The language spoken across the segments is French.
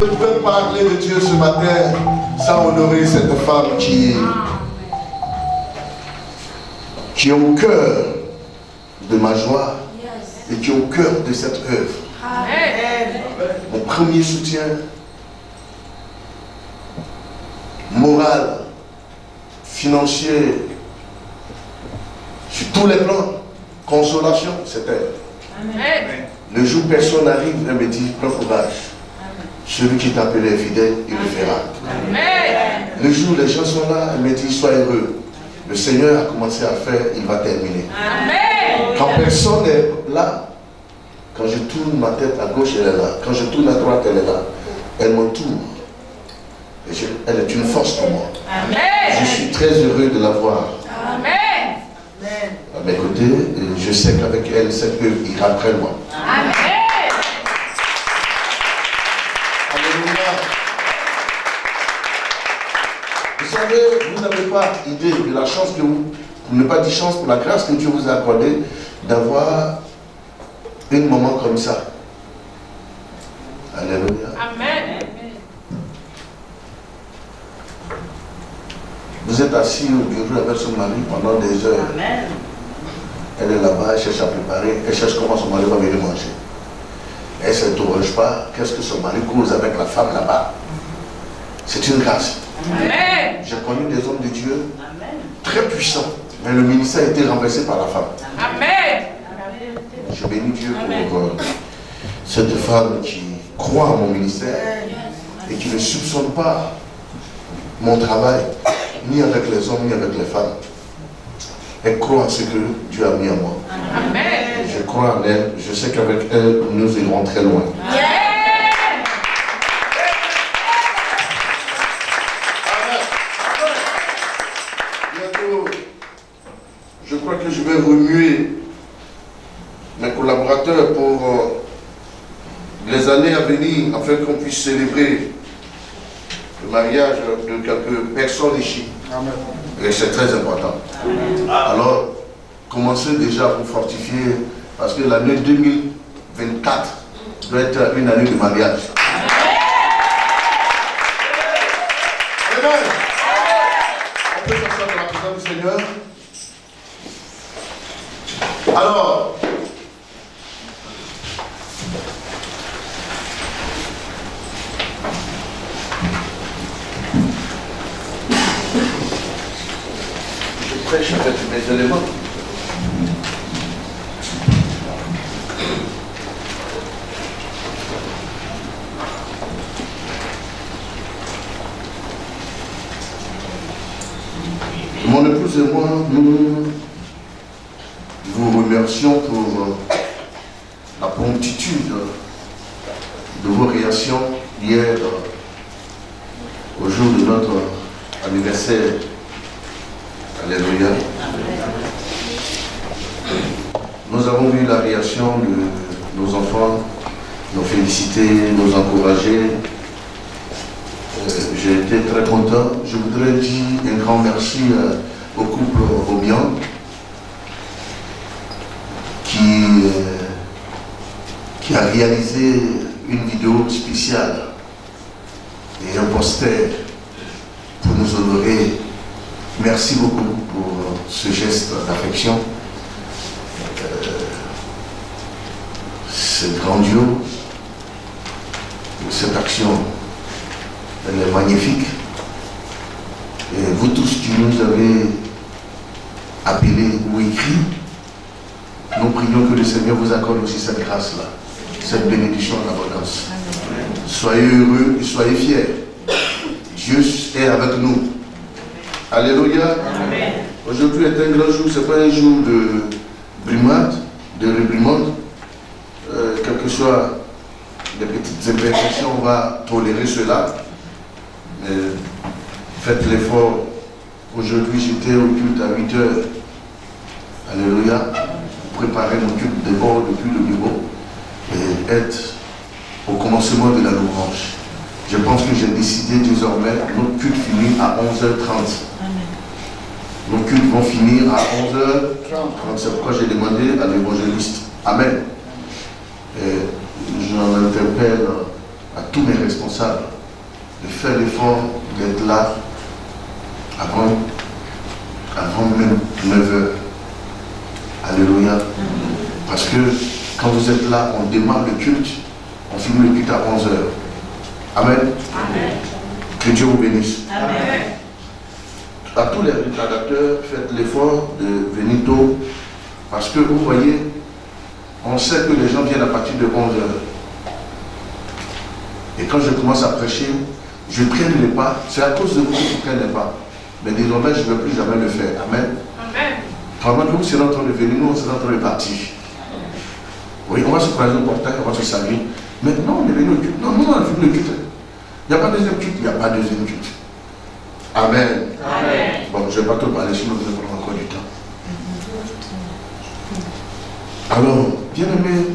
Je ne peux parler de Dieu ce matin sans honorer cette femme qui est au cœur de ma joie et qui est au cœur de cette œuvre. Mon premier soutien moral, financier, sur tous les plans, consolation, c'est elle. Le jour où personne n'arrive, elle me dit, prends courage. Celui qui t'appelle est fidèle, il le fera. Le jour où les gens sont là, elle me dit, sois heureux. Le Seigneur a commencé à faire, il va terminer. Quand personne n'est là, quand je tourne ma tête à gauche, elle est là. Quand je tourne à droite, elle est là. Elle m'entoure. Elle est une force pour moi. Je suis très heureux de la voir à mes côtés. Et je sais qu'avec elle, cette œuvre ira très loin. Alléluia. Vous savez, vous n'avez pas idée de la chance que vous, pour ne pas dire chance, pour la grâce que Dieu vous a accordée d'avoir une maman comme ça. Alléluia. Amen. Vous êtes assis au bureau avec son mari pendant des heures. Amen. Elle est là-bas, elle cherche à préparer, elle cherche comment son mari va venir manger. Elle ne s'interroge pas, qu'est-ce que son mari cause avec la femme là-bas. C'est une grâce. Amen. J'ai connu des hommes de Dieu très puissants, mais le ministère a été renversé par la femme. Amen. Je bénis Dieu pour cette femme qui croit en mon ministère et qui ne soupçonne pas mon travail, ni avec les hommes, ni avec les femmes. Elle croit en ce que Dieu a mis en moi. Amen. Je crois en elle. Je sais qu'avec elle, nous irons très loin. Bientôt, je crois que je vais remuer mes collaborateurs pour les années à venir, afin qu'on puisse célébrer le mariage de quelques personnes ici. Amen. Et c'est très important. Alors, commencez déjà à vous fortifier, parce que l'année 2024 doit être une année de mariage. Amen. On peut s'asseoir dans la présence du Seigneur. Alors, je prêche avec mes éléments. Mon épouse et moi, nous vous remercions pour la promptitude de vos réactions hier au jour de notre anniversaire. Alléluia. Nous avons vu la réaction de nos enfants, nous féliciter, nous encourager. J'ai été très content. Je voudrais dire un grand merci au couple Romian qui a réalisé une vidéo spéciale et un poster pour nous honorer. Merci beaucoup pour ce geste d'affection. C'est grandiose. Cette action, elle est magnifique. Et vous tous qui nous avez appelés ou écrits, nous prions que le Seigneur vous accorde aussi cette grâce-là, cette bénédiction en abondance. Soyez heureux et soyez fiers. Dieu est avec nous. Alléluia. Aujourd'hui est un grand jour, ce n'est pas un jour de brimade, de réprimande. Quelles que soient les petites imperfections, on va tolérer cela. Mais faites l'effort. Aujourd'hui, j'étais au culte à 8 heures. Alléluia. Préparer mon culte de bord depuis le bureau et être au commencement de la louange. Je pense que j'ai décidé désormais, notre culte finit à 11h30. Nos cultes vont finir à 11h30. C'est pourquoi j'ai demandé à l'évangéliste. Amen. Et j'en interpelle à tous mes responsables de faire l'effort d'être là avant même 9h. Alléluia. Parce que quand vous êtes là, on démarre le culte, on finit le culte à 11h. Amen. Amen. Que Dieu vous bénisse. Amen. À tous les retardateurs, faites l'effort de venir tôt. Parce que vous voyez, on sait que les gens viennent à partir de 11h. Et quand je commence à prêcher, je traîne les pas. C'est à cause de vous que je ne traîne les pas. Mais désormais, je ne vais plus jamais le faire. Amen. Amen. Pendant que vous serez en train de venir, nous, on sera en train de partir. Oui, on va se croiser au portail, on va se saluer. Maintenant, on est venu au culte. Non, on a fini le culte. Il n'y a pas deuxième culte, il n'y a pas deuxième culte. Amen. Amen. Bon, je ne vais pas trop parler, sinon vous allez prendre encore du temps. Alors, bien aimé,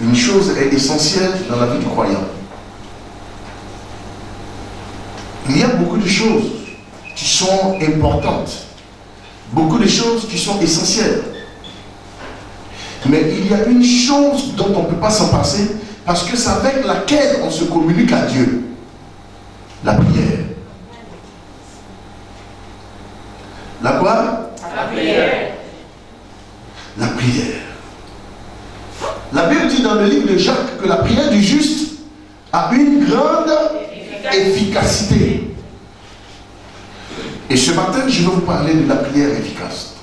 une chose est essentielle dans la vie du croyant. Il y a beaucoup de choses qui sont importantes, beaucoup de choses qui sont essentielles. Mais il y a une chose dont on ne peut pas s'en passer, parce que c'est avec laquelle on se communique à Dieu. La prière. La quoi? La prière. La prière. La Bible dit dans le livre de Jacques que la prière du juste a une grande efficacité. Et ce matin, je vais vous parler de la prière efficace.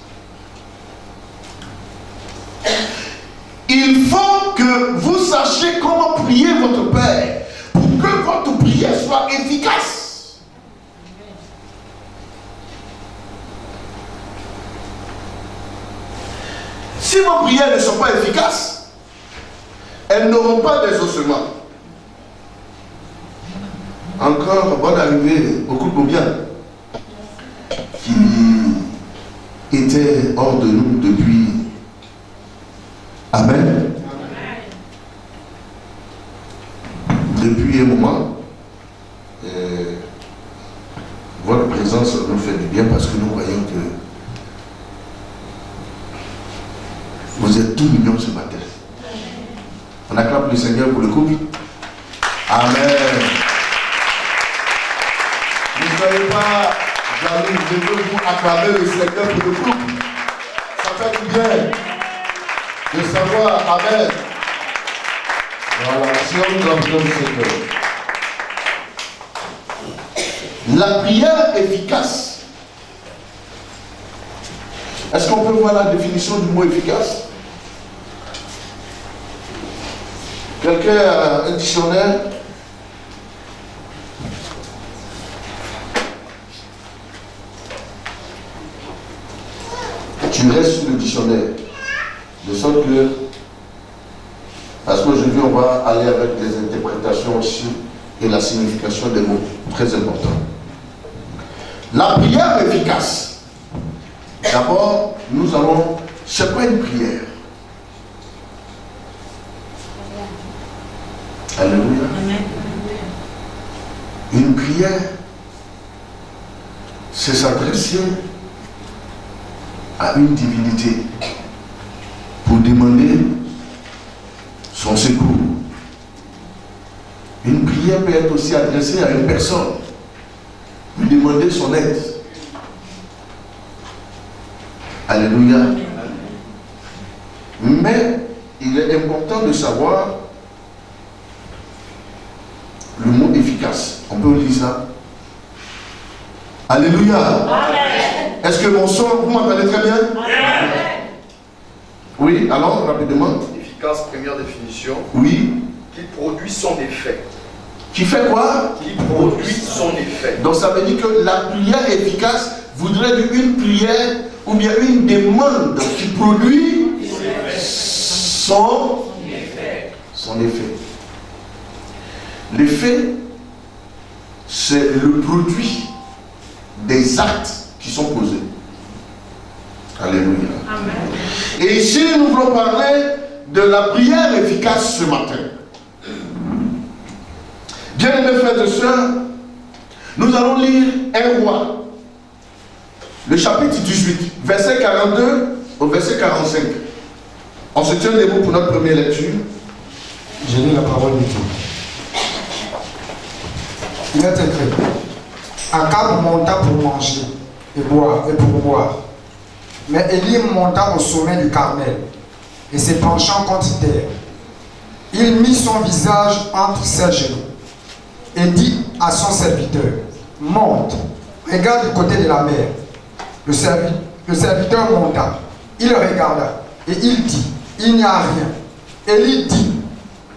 Il faut que vous sachiez comment prier votre Père pour que votre prière soit efficace. Si vos prières ne sont pas efficaces, elles n'auront pas d'exaucement. Encore bonne arrivée au couple bien qui était hors de nous depuis. Amen. Depuis un moment, votre présence nous fait du bien parce que nous croyons que vous êtes tout mignons ce matin. On acclame le Seigneur pour le couple. Amen. Vous ne savez pas, j'arrive, je veux vous acclamer le Seigneur pour le couple. Ça fait du bien de savoir, amen. Voilà, si on nous entend le Seigneur. La prière efficace. Est-ce qu'on peut voir la définition du mot efficace? Quelqu'un a un dictionnaire? Tu restes sur le dictionnaire. De sorte que, parce qu'aujourd'hui on va aller avec les interprétations aussi et la signification des mots, très important. La prière efficace. D'abord, nous allons, c'est quoi une prière? Alléluia. Une prière, c'est s'adresser à une divinité pour demander son secours. Une prière peut être aussi adressée à une personne pour demander son aide. Alléluia. Mais il est important de savoir le mot efficace. On peut lire ça. Alléluia. Amen. Est-ce que mon son, vous m'entendez très bien? Amen. Oui, alors, rapidement. Efficace, première définition. Oui. Qui produit son effet. Qui fait quoi? Qui produit son effet. Donc ça veut dire que la prière efficace voudrait dire une prière ou bien une demande qui produit son effet. Son effet. L'effet, c'est le produit des actes qui sont posés. Alléluia. Amen. Et ici, nous voulons parler de la prière efficace ce matin. Bien-aimés frères et sœurs, nous allons lire 1 Roi, le chapitre 18, verset 42 au verset 45. On se tient debout pour notre première lecture. Je lis la parole de Dieu. il est écrit, Akab monta pour manger et boire et pour boire. Mais Élie monta au sommet du Carmel et se penchant contre terre, il mit son visage entre ses genoux et dit à son serviteur, monte, regarde du côté de la mer. Le serviteur monta, il regarda et il dit, il n'y a rien. Élie dit,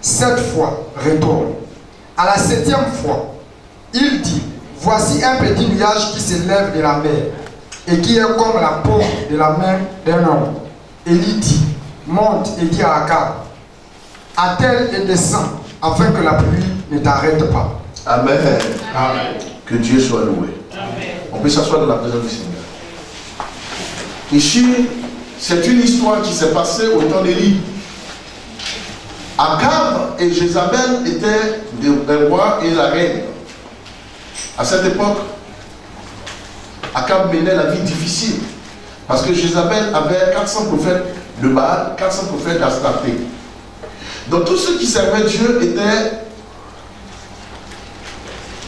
7 fois, retourne. À la 7e fois, il dit, voici un petit nuage qui s'élève de la mer et qui est comme la paume de la main d'un homme. Élie dit, monte et dit à Akab, attelle et descends afin que la pluie ne t'arrête pas. Amen. Amen. Que Dieu soit loué. Amen. On peut s'asseoir dans la présence du Seigneur. Ici, c'est une histoire qui s'est passée au temps d'Élie. Akab et Jézabel étaient le roi et la reine. À cette époque, Akab menait la vie difficile parce que Jézabel avait 400 prophètes de Baal, 400 prophètes d'Astarté. Donc tous ceux qui servaient Dieu étaient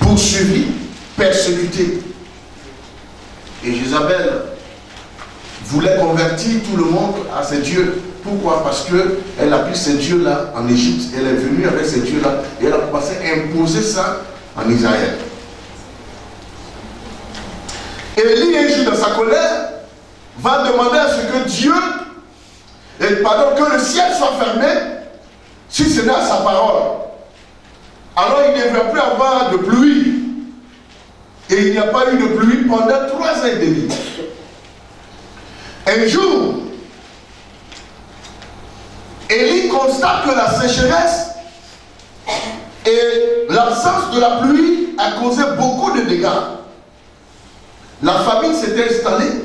poursuivis, persécutés. Et Jézabel voulait convertir tout le monde à ces dieux. Pourquoi? Parce qu'elle a pris ces dieux-là en Égypte, elle est venue avec ces dieux-là et elle a commencé à imposer ça en Israël. Élie, un jour dans sa colère, va demander à ce que Dieu, que le ciel soit fermé, si ce n'est à sa parole. Alors il ne devrait plus avoir de pluie. Et il n'y a pas eu de pluie pendant 3 ans et demi. Un jour, Élie constate que la sécheresse et l'absence de la pluie a causé beaucoup de dégâts. La famine s'était installée.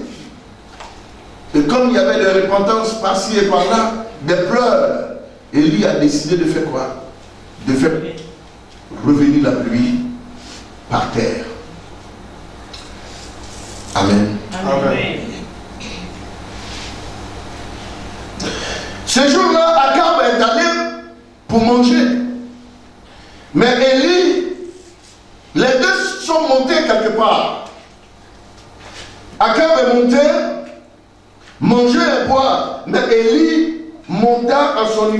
Et comme il y avait des repentances par-ci et par-là, des pleurs, Élie a décidé de faire quoi? De faire revenir la pluie par terre. Amen. Amen. Ce jour-là, Akab est allé pour manger. Mais Élie, les deux sont montés quelque part. Akab est monté, manger et boire. Mais Élie monta à son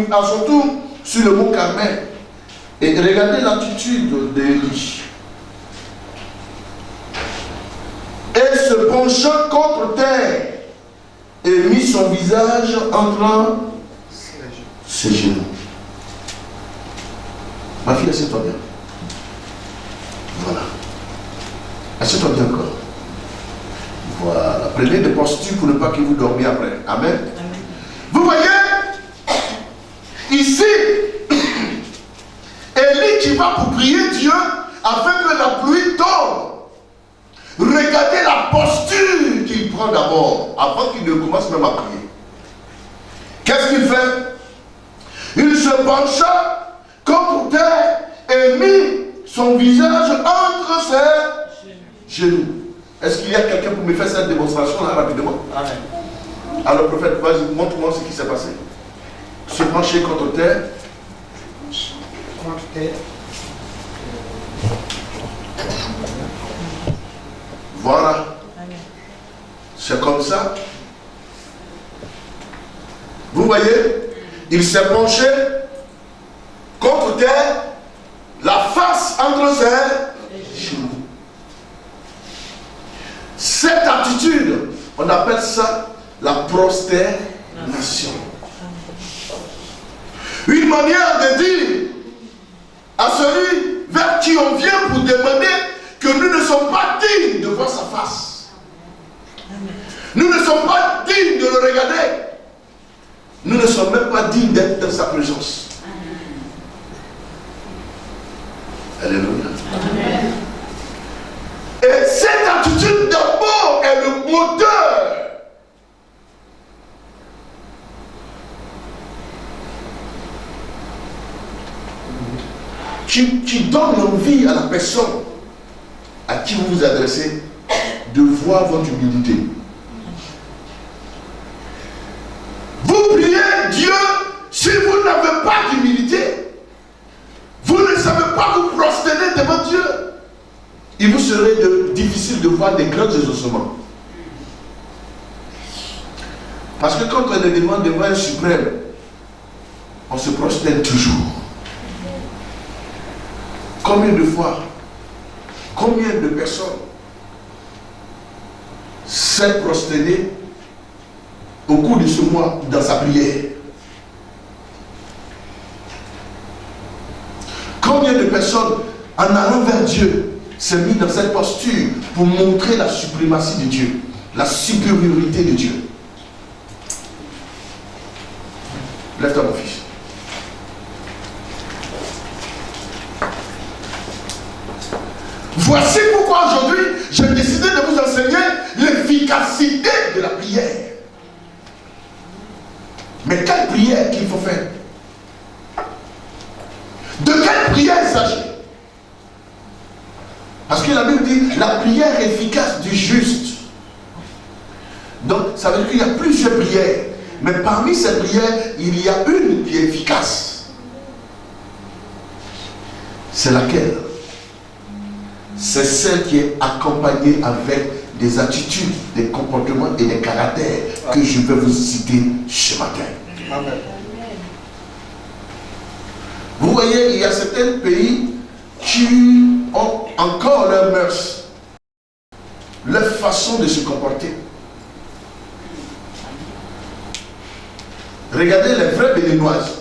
tour sur le mont Carmel. Et regardez l'attitude d'Élie. Et se penchant contre terre, et mit son visage entre ses genoux. Ma fille, assieds-toi bien. Voilà. Assieds-toi bien encore. Voilà. Prenez des postures pour ne pas que vous dormiez après. Amen. Amen. Vous voyez, ici, Élie qui va pour prier Dieu afin que la pluie tombe. Regardez la posture qu'il prend d'abord, avant qu'il ne commence même à prier. Qu'est-ce qu'il fait? Il se pencha contre terre et mit son visage entre ses genoux. Est-ce qu'il y a quelqu'un pour me faire cette démonstration là rapidement? Amen. Alors prophète, vas-y, montre-moi ce qui s'est passé. Se pencher contre terre. Contre terre. Voilà. C'est comme ça. Vous voyez, il s'est penché contre terre, la face entre ses genoux. Cette attitude, on appelle ça la prosternation. Une manière de dire à celui vers qui on vient pour demander que nous ne sommes pas dignes de voir sa face. Nous ne sommes pas dignes de le regarder. Nous ne sommes même pas dignes d'être dans sa présence. Alléluia. Amen. Et cette attitude d'abord est le moteur qui donne l'envie à la personne à qui vous vous adressez de voir votre humilité. Vous priez Dieu, si vous n'avez pas d'humilité, vous ne savez pas vous prosterner devant Dieu. il vous serait difficile de voir des grands exaucements. Parce que quand on est devant un suprême, on se prosterne toujours. Combien de fois, combien de personnes s'est prosterné au cours de ce mois dans sa prière? Combien de personnes en allant vers Dieu s'est mis dans cette posture pour montrer la suprématie de Dieu, la supériorité de Dieu? Lève-toi mon fils. Voici pourquoi aujourd'hui j'ai décidé de vous enseigner l'efficacité de la prière. Mais quelle prière qu'il faut faire? De quelle prière il s'agit? Parce que la Bible dit la prière efficace du juste. Donc ça veut dire qu'il y a plusieurs prières. Mais parmi ces prières, il y a une qui est efficace. C'est laquelle? C'est celle qui est accompagnée avec des attitudes, des comportements et des caractères que je vais vous citer ce matin. Amen. Vous voyez, il y a certains pays qui ont encore leurs mœurs, leur façon de se comporter. Regardez les vraies Béninoises.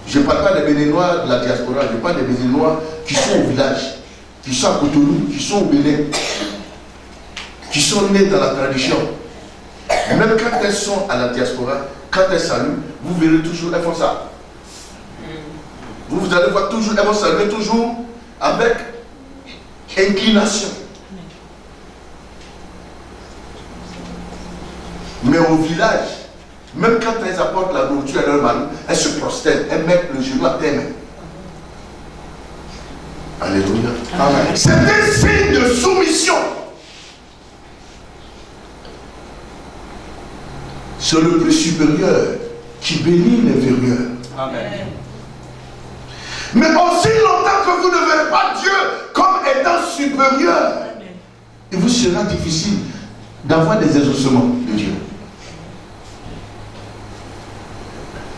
Je ne parle pas des Béninois de la diaspora, je parle des Béninois qui sont au village, qui sont à Cotonou, qui sont au Bénin, qui sont nés dans la tradition. Même quand elles sont à la diaspora, quand elles saluent, vous verrez toujours, elles font ça. Vous allez voir toujours, elles vont saluer toujours avec inclination. Mais au village, même quand elles apportent la nourriture à leur mari, elles se prosternent, elles mettent le genou à terre. Alléluia. Amen. C'est un signe de soumission. C'est le plus supérieur qui bénit l'inférieur. Amen. Mais aussi longtemps que vous ne verrez pas Dieu comme étant supérieur, il vous sera difficile d'avoir des exaucements de Dieu.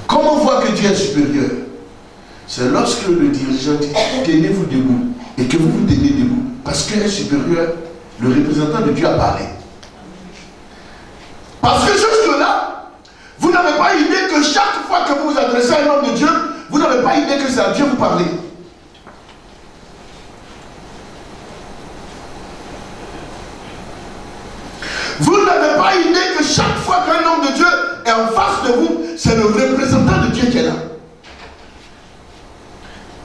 Comment voir que Dieu est supérieur? C'est lorsque le dirigeant dit tenez-vous debout et que vous vous tenez debout parce qu'il est supérieur, le représentant de Dieu apparaît. Parce que jusque-là, vous n'avez pas idée que chaque fois que vous vous adressez à un homme de Dieu, vous n'avez pas idée que c'est à Dieu que vous parlez. Vous n'avez pas idée que chaque fois qu'un homme de Dieu est en face de vous, c'est le représentant de Dieu qui est là.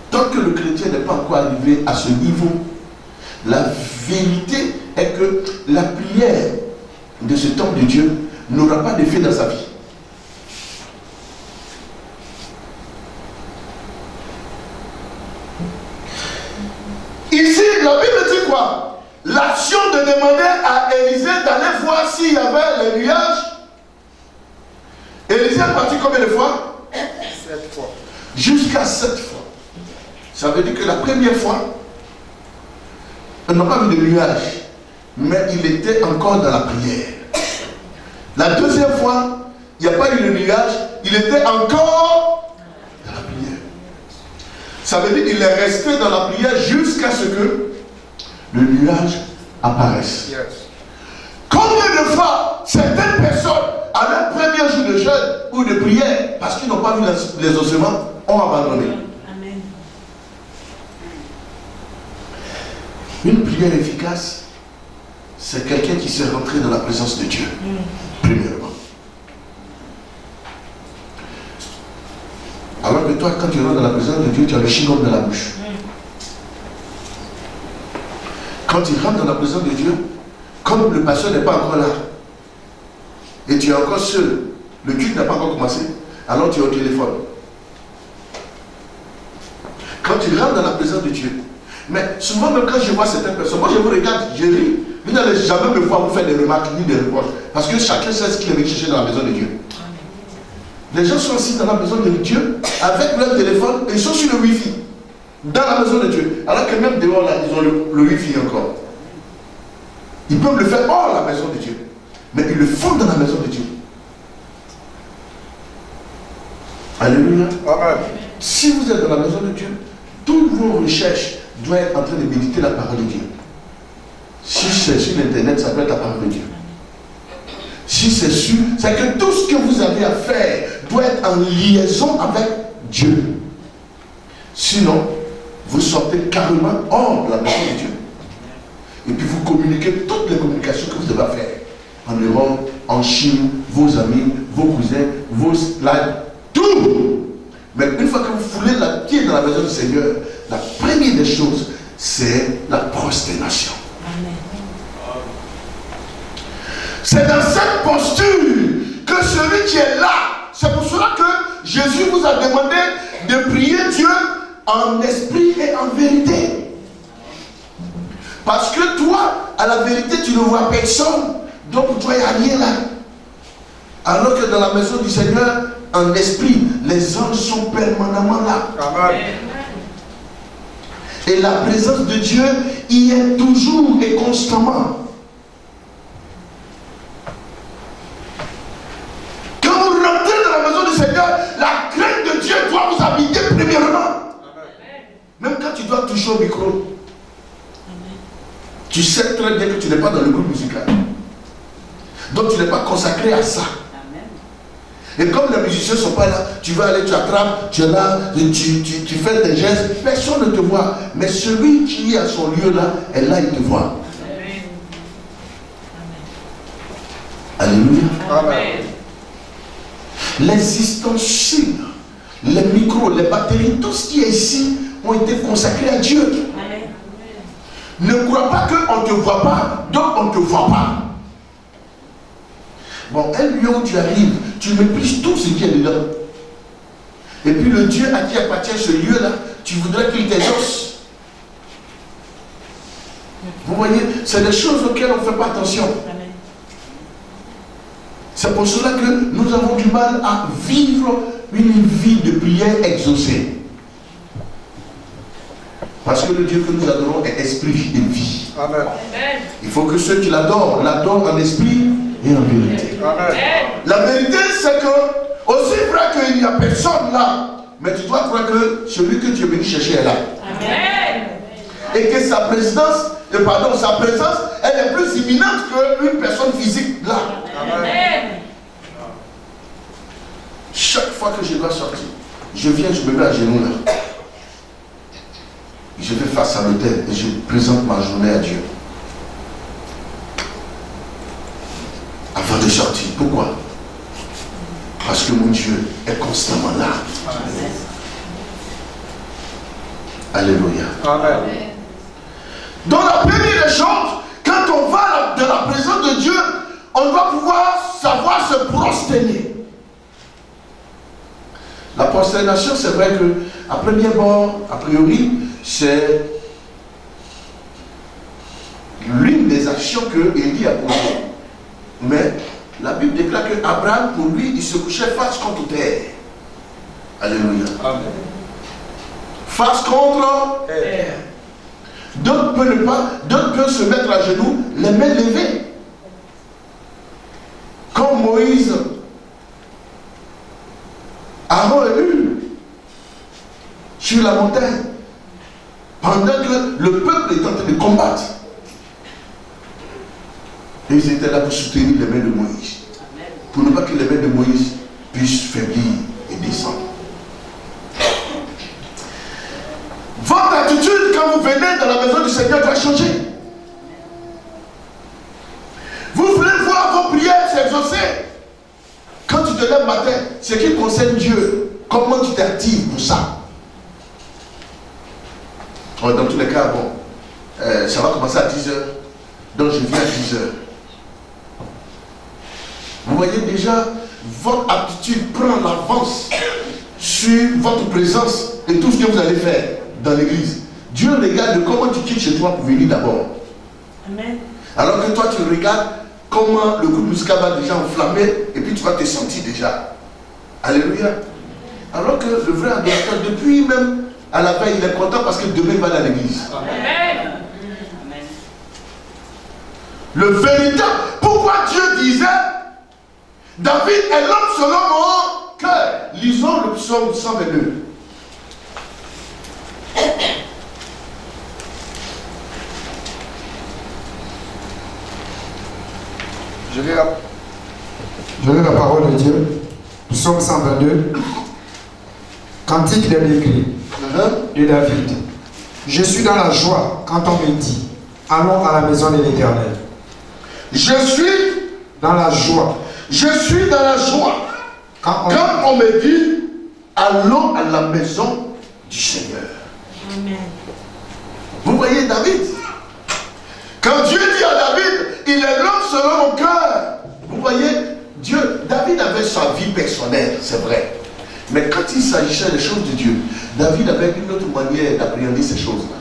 Tant que le chrétien n'est pas encore arrivé à ce niveau, la vérité est que la prière de cet homme de Dieu n'aura pas d'effet dans sa vie. Ici, la Bible dit quoi? L'action de demander à Élisée d'aller voir s'il y avait les nuages. Élisée est parti combien de fois? 7 fois. Jusqu'à 7 fois. Ça veut dire que la première fois, on n'a pas vu de nuages, mais il était encore dans la prière. La deuxième fois, il n'y a pas eu de nuage, il était encore dans la prière. Ça veut dire qu'il est resté dans la prière jusqu'à ce que le nuage apparaisse. Yes. Combien de fois certaines personnes, à leur premier jour de jeûne ou de prière, parce qu'ils n'ont pas vu les ossements, ont abandonné? Amen. Une prière efficace, c'est quelqu'un qui s'est rentré dans la présence de Dieu. Premièrement. Alors que toi, quand tu rentres dans la présence de Dieu, tu as le chewing-gum dans la bouche. Quand tu rentres dans la présence de Dieu, comme le pasteur n'est pas encore là, et tu es encore seul, le culte n'a pas encore commencé, alors tu es au téléphone. Quand tu rentres dans la présence de Dieu, mais souvent même quand je vois certaines personnes, moi je vous regarde, je ris, vous n'allez jamais me voir vous faire des remarques ni des reproches, parce que chacun sait ce qu'il est venu chercher dans la maison de Dieu. Les gens sont assis dans la maison de Dieu avec leur téléphone et ils sont sur le Wi-Fi. dans la maison de Dieu. Alors que même dehors, là, ils ont le wifi encore. Ils peuvent le faire hors la maison de Dieu. Mais ils le font dans la maison de Dieu. Alléluia. Amen. Si vous êtes dans la maison de Dieu, toutes vos recherches doivent être en train de méditer la parole de Dieu. Si c'est sur l'internet, ça peut être la parole de Dieu. Si c'est sûr, c'est que tout ce que vous avez à faire doit être en liaison avec Dieu. Sinon, vous sortez carrément hors de la maison de Dieu. Et puis vous communiquez toutes les communications que vous devez faire. En Europe, en Chine, vos amis, vos cousins, vos slides, tout. Mais une fois que vous foulez la pied dans la maison du Seigneur, la première des choses, c'est la prosternation. C'est dans cette posture que celui qui est là, c'est pour cela que Jésus vous a demandé de prier Dieu en esprit et en vérité. Parce que toi, à la vérité, tu ne vois personne. Donc pour toi, il n'y a rien là. Alors que dans la maison du Seigneur, en esprit, les anges sont permanemment là. Amen. Et la présence de Dieu y est toujours et constamment. Quand vous rentrez dans la maison du Seigneur, la crainte de Dieu doit vous habiter premièrement. Même quand tu dois toucher au micro, tu sais très bien que tu n'es pas dans le groupe musical. Donc tu n'es pas consacré à ça. Et comme les musiciens ne sont pas là, tu vas aller, tu attrapes, tu es là, tu fais tes gestes, personne ne te voit. Mais celui qui est à son lieu là, est là, il te voit. Alléluia. Amen. Les ustensiles, les micros, les batteries, tout ce qui est ici ont été consacrés à Dieu. Ne crois pas qu'on ne te voit pas, donc on ne te voit pas. Bon, un lieu où tu arrives, tu méprises tout ce qui est dedans. Et puis le Dieu à qui appartient ce lieu-là, tu voudrais qu'il t'exauce. Vous voyez, c'est des choses auxquelles on ne fait pas attention. C'est pour cela que nous avons du mal à vivre une vie de prière exaucée. Parce que le Dieu que nous adorons est esprit et vie. Amen. Il faut que ceux qui l'adorent, l'adorent en esprit et en vérité. Amen. La vérité, c'est que, aussi vrai qu'il n'y a personne là, mais tu dois croire que celui que tu es venu chercher est là. Amen. Et que sa présence, sa présence, elle est plus imminente qu'une personne physique là. Amen. Chaque fois que je dois sortir, je viens, je me mets à genoux là. Je fais face à l'autel et je présente ma journée à Dieu. Avant de sortir. Pourquoi? Parce que mon Dieu est constamment là. Alléluia. Amen. Donc la première des choses, quand on va dans la présence de Dieu, on doit pouvoir savoir se prosterner. La prosternation, c'est vrai que à premier abord, a priori, c'est l'une des actions que Élie a posées. Mais la Bible déclare que Abraham, pour lui, il se couchait face contre terre. Alléluia. Amen. Face contre terre. D'autres peuvent se mettre à genoux, les mains levées. Comme Moïse, Aaron et Hur, sur la montagne, pendant que le peuple est en train de combattre. Et ils étaient là pour soutenir les mains de Moïse. Pour ne pas que les mains de Moïse puissent faiblir et descendre. Votre attitude quand vous venez dans la maison du Seigneur doit changer. Vous voulez voir vos prières s'exaucer. Quand tu te lèves matin, ce qui concerne Dieu, comment tu t'actives pour ça? Dans tous les cas, bon, ça va commencer à 10h. Donc je viens à 10h. Vous voyez déjà, votre aptitude prend l'avance sur votre présence et tout ce que vous allez faire dans l'église. Dieu regarde comment tu quittes chez toi pour venir d'abord. Amen. Alors que toi tu regardes comment le groupe musical va déjà enflammer et puis tu vas te sentir déjà. Alléluia. Alors que le vrai adorateur, depuis même à la veille, il est content parce que demain il va aller à l'église. Amen. Le véritable, pourquoi Dieu disait, David est l'homme selon mon cœur. Lisons le psaume 122. Je lis la parole de Dieu. Psaume 122. Cantique de l'écrit de David. Je suis dans la joie quand on me dit, allons à la maison de l'Éternel. Je suis dans la joie. Je suis dans la joie quand on me dit, allons à la maison du Seigneur. Amen. Vous voyez David? Quand Dieu dit à David, il est l'homme selon mon cœur. Vous voyez, David avait sa vie personnelle, c'est vrai. Mais quand il s'agissait des choses de Dieu, David avait une autre manière d'appréhender ces choses-là.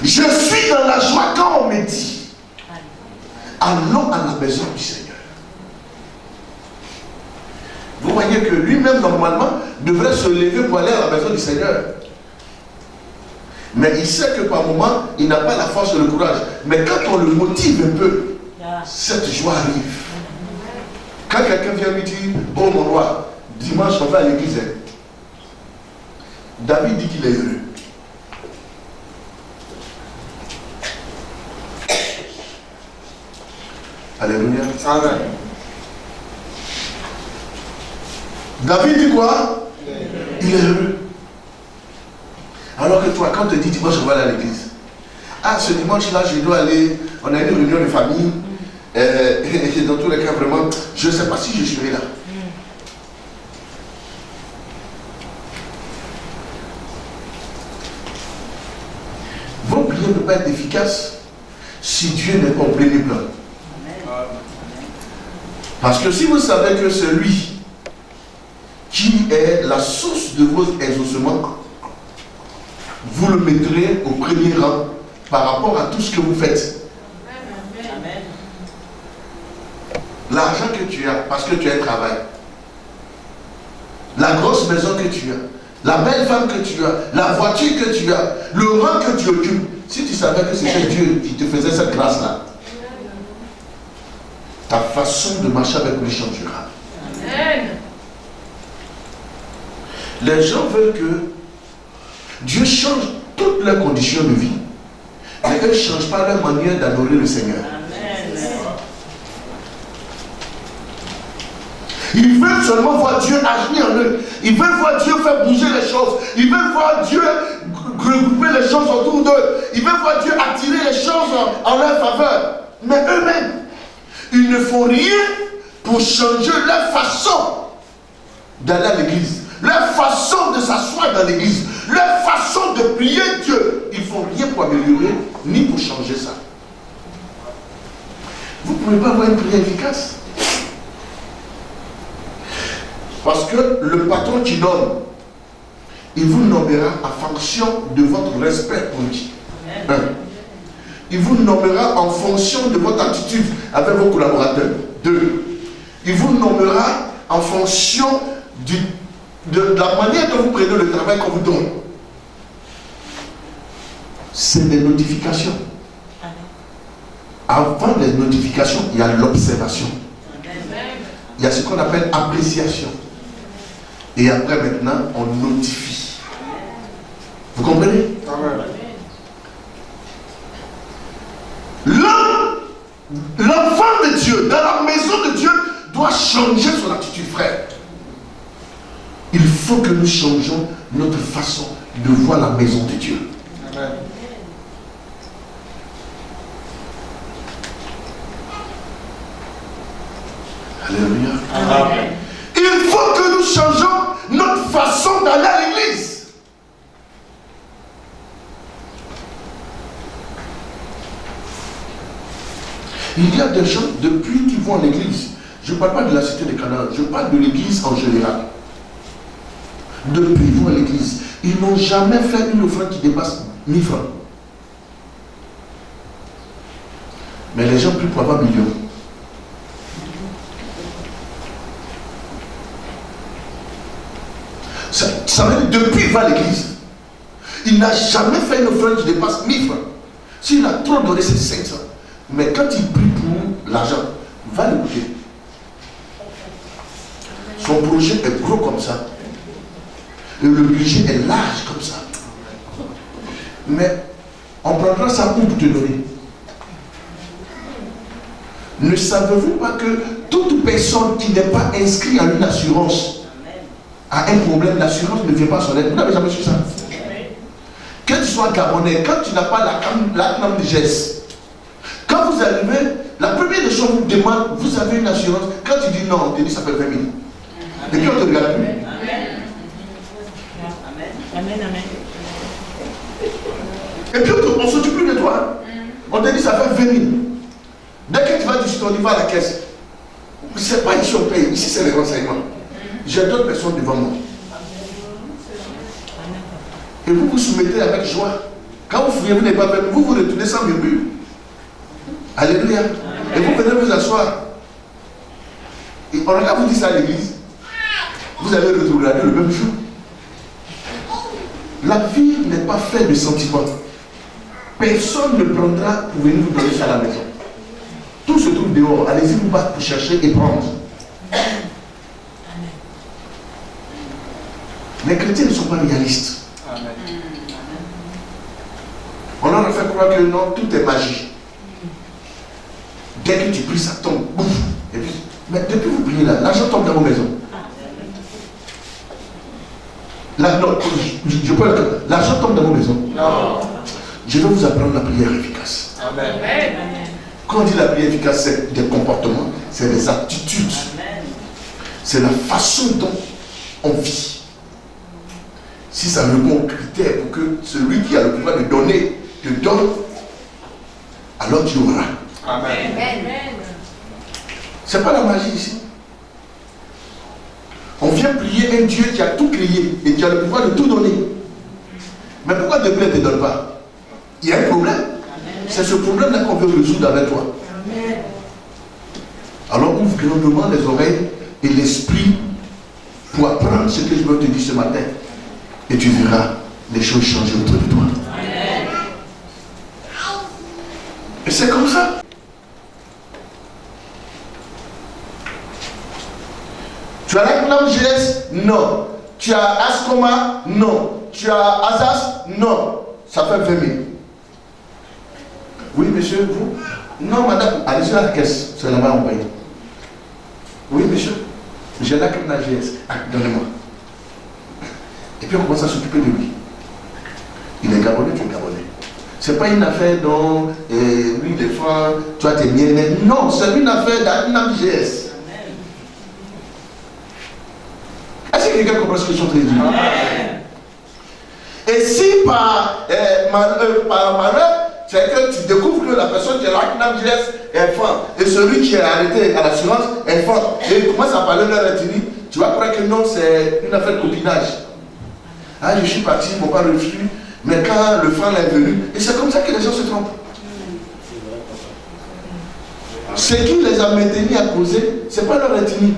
Je suis dans la joie quand on me dit, allons à la maison du Seigneur. Vous voyez que lui-même, normalement, devrait se lever pour aller à la maison du Seigneur. Mais il sait que par moment, il n'a pas la force et le courage. Mais quand on le motive un peu, cette joie arrive. Quand quelqu'un vient lui dire, oh mon roi, dimanche on va à l'église. David dit qu'il est heureux. Alléluia. Amen. David dit quoi? Il est heureux. Alors que toi, quand on te dit dimanche on va aller à l'église. Ah, ce dimanche-là, je dois aller, on a une réunion de famille. Et dans tous les cas, vraiment, je ne sais pas si je serai là. Vos prières ne peuvent pas être efficaces si Dieu n'est pas au plein plan. Parce que si vous savez que celui qui est la source de vos exaucements, vous le mettrez au premier rang par rapport à tout ce que vous faites. L'argent que tu as, parce que tu as un travail. La grosse maison que tu as. La belle femme que tu as. La voiture que tu as. Le rang que tu occupes. Si tu savais que c'était Dieu qui te faisait cette grâce-là, ta façon de marcher avec lui changera. Amen. Les gens veulent que Dieu change toutes leurs conditions de vie. Mais eux ne changent pas leur manière d'adorer le Seigneur. Ils veulent seulement voir Dieu agir en eux. Ils veulent voir Dieu faire bouger les choses. Ils veulent voir Dieu regrouper les choses autour d'eux. Ils veulent voir Dieu attirer les choses en leur faveur. Mais eux-mêmes, ils ne font rien pour changer leur façon d'aller à l'église. Leur façon de s'asseoir dans l'église. Leur façon de prier Dieu. Ils ne font rien pour améliorer, ni pour changer ça. Vous ne pouvez pas avoir une prière efficace. Parce que le patron qui nomme, il vous nommera en fonction de votre respect pour lui. Un. Il vous nommera en fonction de votre attitude avec vos collaborateurs. 2. Il vous nommera en fonction de la manière dont vous prenez le travail qu'on vous donne. C'est des notifications. Avant les notifications, il y a l'observation. Il y a ce qu'on appelle appréciation. Et après maintenant, on notifie. Vous comprenez? L'enfant de Dieu, dans la maison de Dieu, doit changer son attitude, frère. Il faut que nous changions notre façon de voir la maison de Dieu. Amen. Alléluia. Amen. Il faut que nous changions notre façon d'aller à l'église. Il y a des gens, depuis qu'ils vont à l'église, je ne parle pas de la cité des Canaan, je parle de l'église en général. Depuis qu'ils vont à l'église, ils n'ont jamais fait une offrande qui dépasse 1000 francs. Mais les gens prient pour avoir millions. Ça veut dire depuis qu'il va à l'église, il n'a jamais fait une offrande qui dépasse 1000 francs. S'il a trop donné, c'est 500. Mais quand il prie pour l'argent, va l'écouter. Son projet est gros comme ça. Et le budget est large comme ça. Mais on prendra ça où pour te donner. Ne savez-vous pas que toute personne qui n'est pas inscrite à une assurance a un problème, l'assurance ne vient pas à son aide. Vous n'avez jamais su ça? Que tu sois gabonais, quand tu n'as pas la CNAM de GES, quand vous arrivez, la première des choses vous demande, vous avez une assurance. Quand tu dis non, on te dit ça fait 20 000. Et puis on te regarde plus. Amen, amen. Et puis on ne s'occupe plus de toi. On te dit ça fait 20 000. Dès que tu vas du site, on y va à la caisse. C'est pas ici on paye, ici c'est les renseignements. J'ai d'autres personnes devant moi. Et vous vous soumettez avec joie. Quand vous fouillez, vous n'êtes pas même, vous vous retournez sans murmure. Alléluia. Et vous venez vous asseoir. Et on regarde vous dire ça à l'église. Vous allez retrouver le même jour. La vie n'est pas faite de sentiments. Personne ne prendra pour venir vous donner ça à la maison. Tout se trouve dehors. Allez-y vous battre pour chercher et prendre. Les chrétiens ne sont pas réalistes. Amen. On leur a fait croire que non, tout est magie. Dès que tu pries, ça tombe. Bouf. Et puis, mais depuis que vous priez là, l'argent tombe dans vos maisons. Là, non, je peux le l'argent tombe dans vos maisons. Non. Je vais vous apprendre la prière efficace. Amen. Quand on dit la prière efficace, c'est des comportements, c'est des attitudes. C'est la façon dont on vit. Si ça répond aux critères pour que celui qui a le pouvoir de donner te donne, alors tu auras. Amen. C'est pas la magie ici. On vient prier un Dieu qui a tout créé et qui a le pouvoir de tout donner. Mais pourquoi Dieu ne te donne pas? Il y a un problème. C'est ce problème-là qu'on veut résoudre avec toi. Alors ouvre grandement les oreilles et l'esprit pour apprendre ce que je veux te dire ce matin. Et tu verras les choses changer autour de toi. Et c'est comme ça. Tu as la CNAM GS? Non. Tu as Ascoma? Non. Tu as Asas? Non. Ça fait 20 000. Oui, monsieur, vous? Non, madame. Allez-y à la caisse. C'est là-bas, on paye. Oui, monsieur. J'ai la CNAM GS. Ah, donnez-moi. Et puis on commence à s'occuper de lui. Il est gabonais, tu es gabonais. C'est pas une affaire dont lui défend, toi t'es bien. Non, c'est une affaire d'Adnam GS. Est-ce que quelqu'un comprend ce que je suis en train de dire? Et si par malheur, c'est que tu découvres que la personne qui est l'Adnam GS est femme, et celui qui est arrêté à l'assurance est femme, et il commence à parler de leur ethnie, tu vas croire que non, c'est une affaire de copinage. Ah, je suis parti, mon père refus, mais quand le frère est venu, et c'est comme ça que les gens se trompent. Ce qui les a maintenus à causer, ce n'est pas leur ethnie.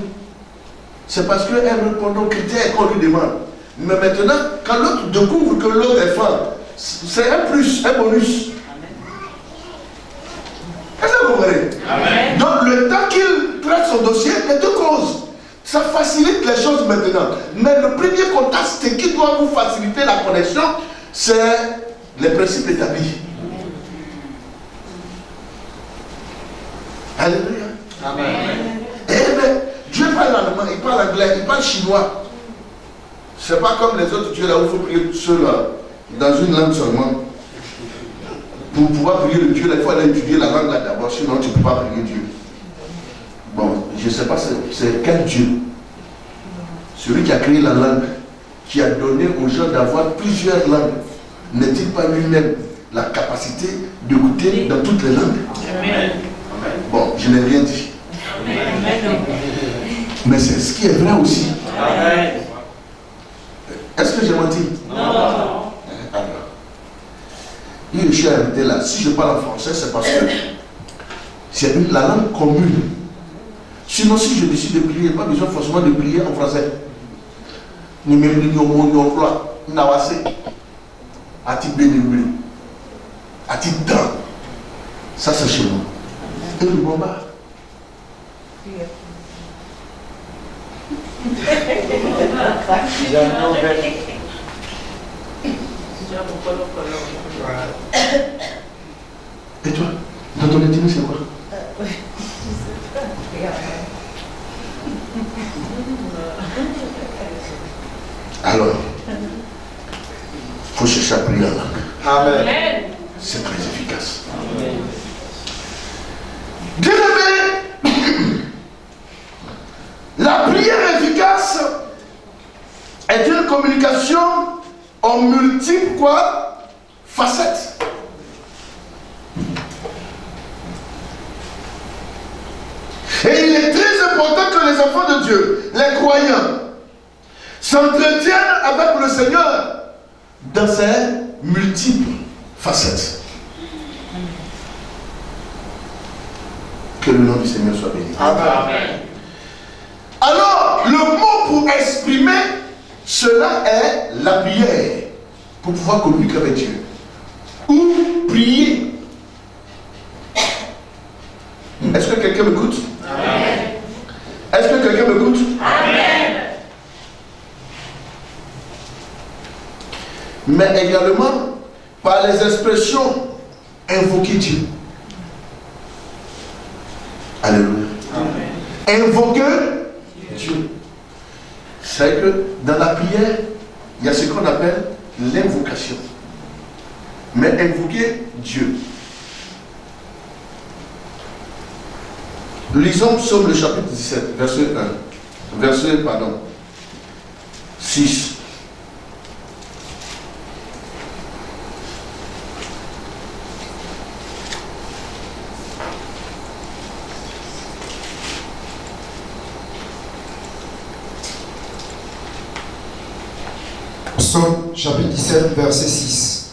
C'est parce qu'elle répond aux critères qu'on lui demande. Mais maintenant, quand l'autre découvre que l'autre est femme, c'est un plus, un bonus. Est-ce que vous comprenez? Donc le temps qu'il traite son dossier, les deux causes. Ça facilite les choses maintenant. Mais le premier contact, ce qui doit vous faciliter la connexion, c'est les principes établis. Alléluia. Amen. Eh bien, Dieu parle allemand, il parle anglais, il parle chinois. C'est pas comme les autres dieux là où il faut prier tout seul là, dans une langue seulement. Pour pouvoir prier le Dieu, là, il faut aller étudier la langue là d'abord, sinon tu ne peux pas prier Dieu. Bon, je ne sais pas c'est quel Dieu. Celui qui a créé la langue, qui a donné aux gens d'avoir plusieurs langues, n'est-il pas lui-même la capacité de goûter dans toutes les langues? Amen. Bon, je n'ai rien dit. Mais c'est ce qui est vrai aussi. Amen. Est-ce que j'ai menti? Non. Alors, je suis arrêté là. Si je parle en français, c'est parce que c'est la langue commune. Sinon, si je décide de prier, il n'y a pas besoin forcément de prier en français. Ni même ni au emploi, n'awase. A-t-il bénévolé? A-t-il temps? Ça c'est chez moi. Et le bomba. Et toi, dans ton intime, c'est quoi? Alors, il faut chercher à prier en langue. Amen. C'est très efficace. Bien-aimé, la prière efficace est une communication en multiples quoi? Facettes. Et il est très important que les enfants de Dieu, les croyants, s'entretiennent avec le Seigneur dans ses multiples facettes. Que le nom du Seigneur soit béni. Amen. Alors, le mot pour exprimer cela est la prière, pour pouvoir communiquer avec Dieu. Ou prier. Est-ce que quelqu'un m'écoute? Amen. Est-ce que quelqu'un m'écoute? Amen. Mais également par les expressions invoquer Dieu. Alléluia. Invoquer Dieu. C'est que dans la prière, il y a ce qu'on appelle l'invocation. Mais invoquer Dieu. Lisons Psaume le chapitre 17, verset 1. Verset, 6. Psaume chapitre 17, verset 6.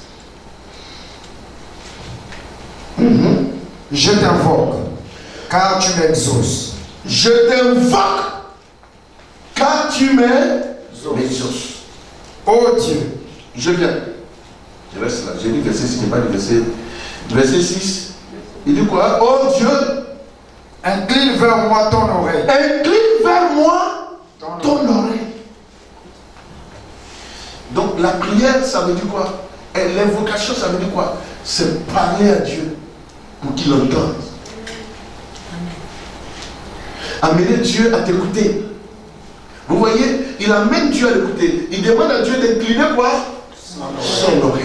Je t'invoque, car tu m'exauces. Je t'invoque, car tu m'exauces. Ô Dieu, Je viens. Je reste là. J'ai dit verset 6, mais pas le verset 6. Il dit quoi? Oh Dieu, incline vers moi ton oreille. incline vers moi ton oreille. Donc la prière, ça veut dire quoi? Et l'invocation, ça veut dire quoi? C'est parler à Dieu pour qu'il entende. Amener Dieu à t'écouter. Vous voyez, il amène Dieu à l'écouter. Il demande à Dieu d'incliner quoi? Son oreille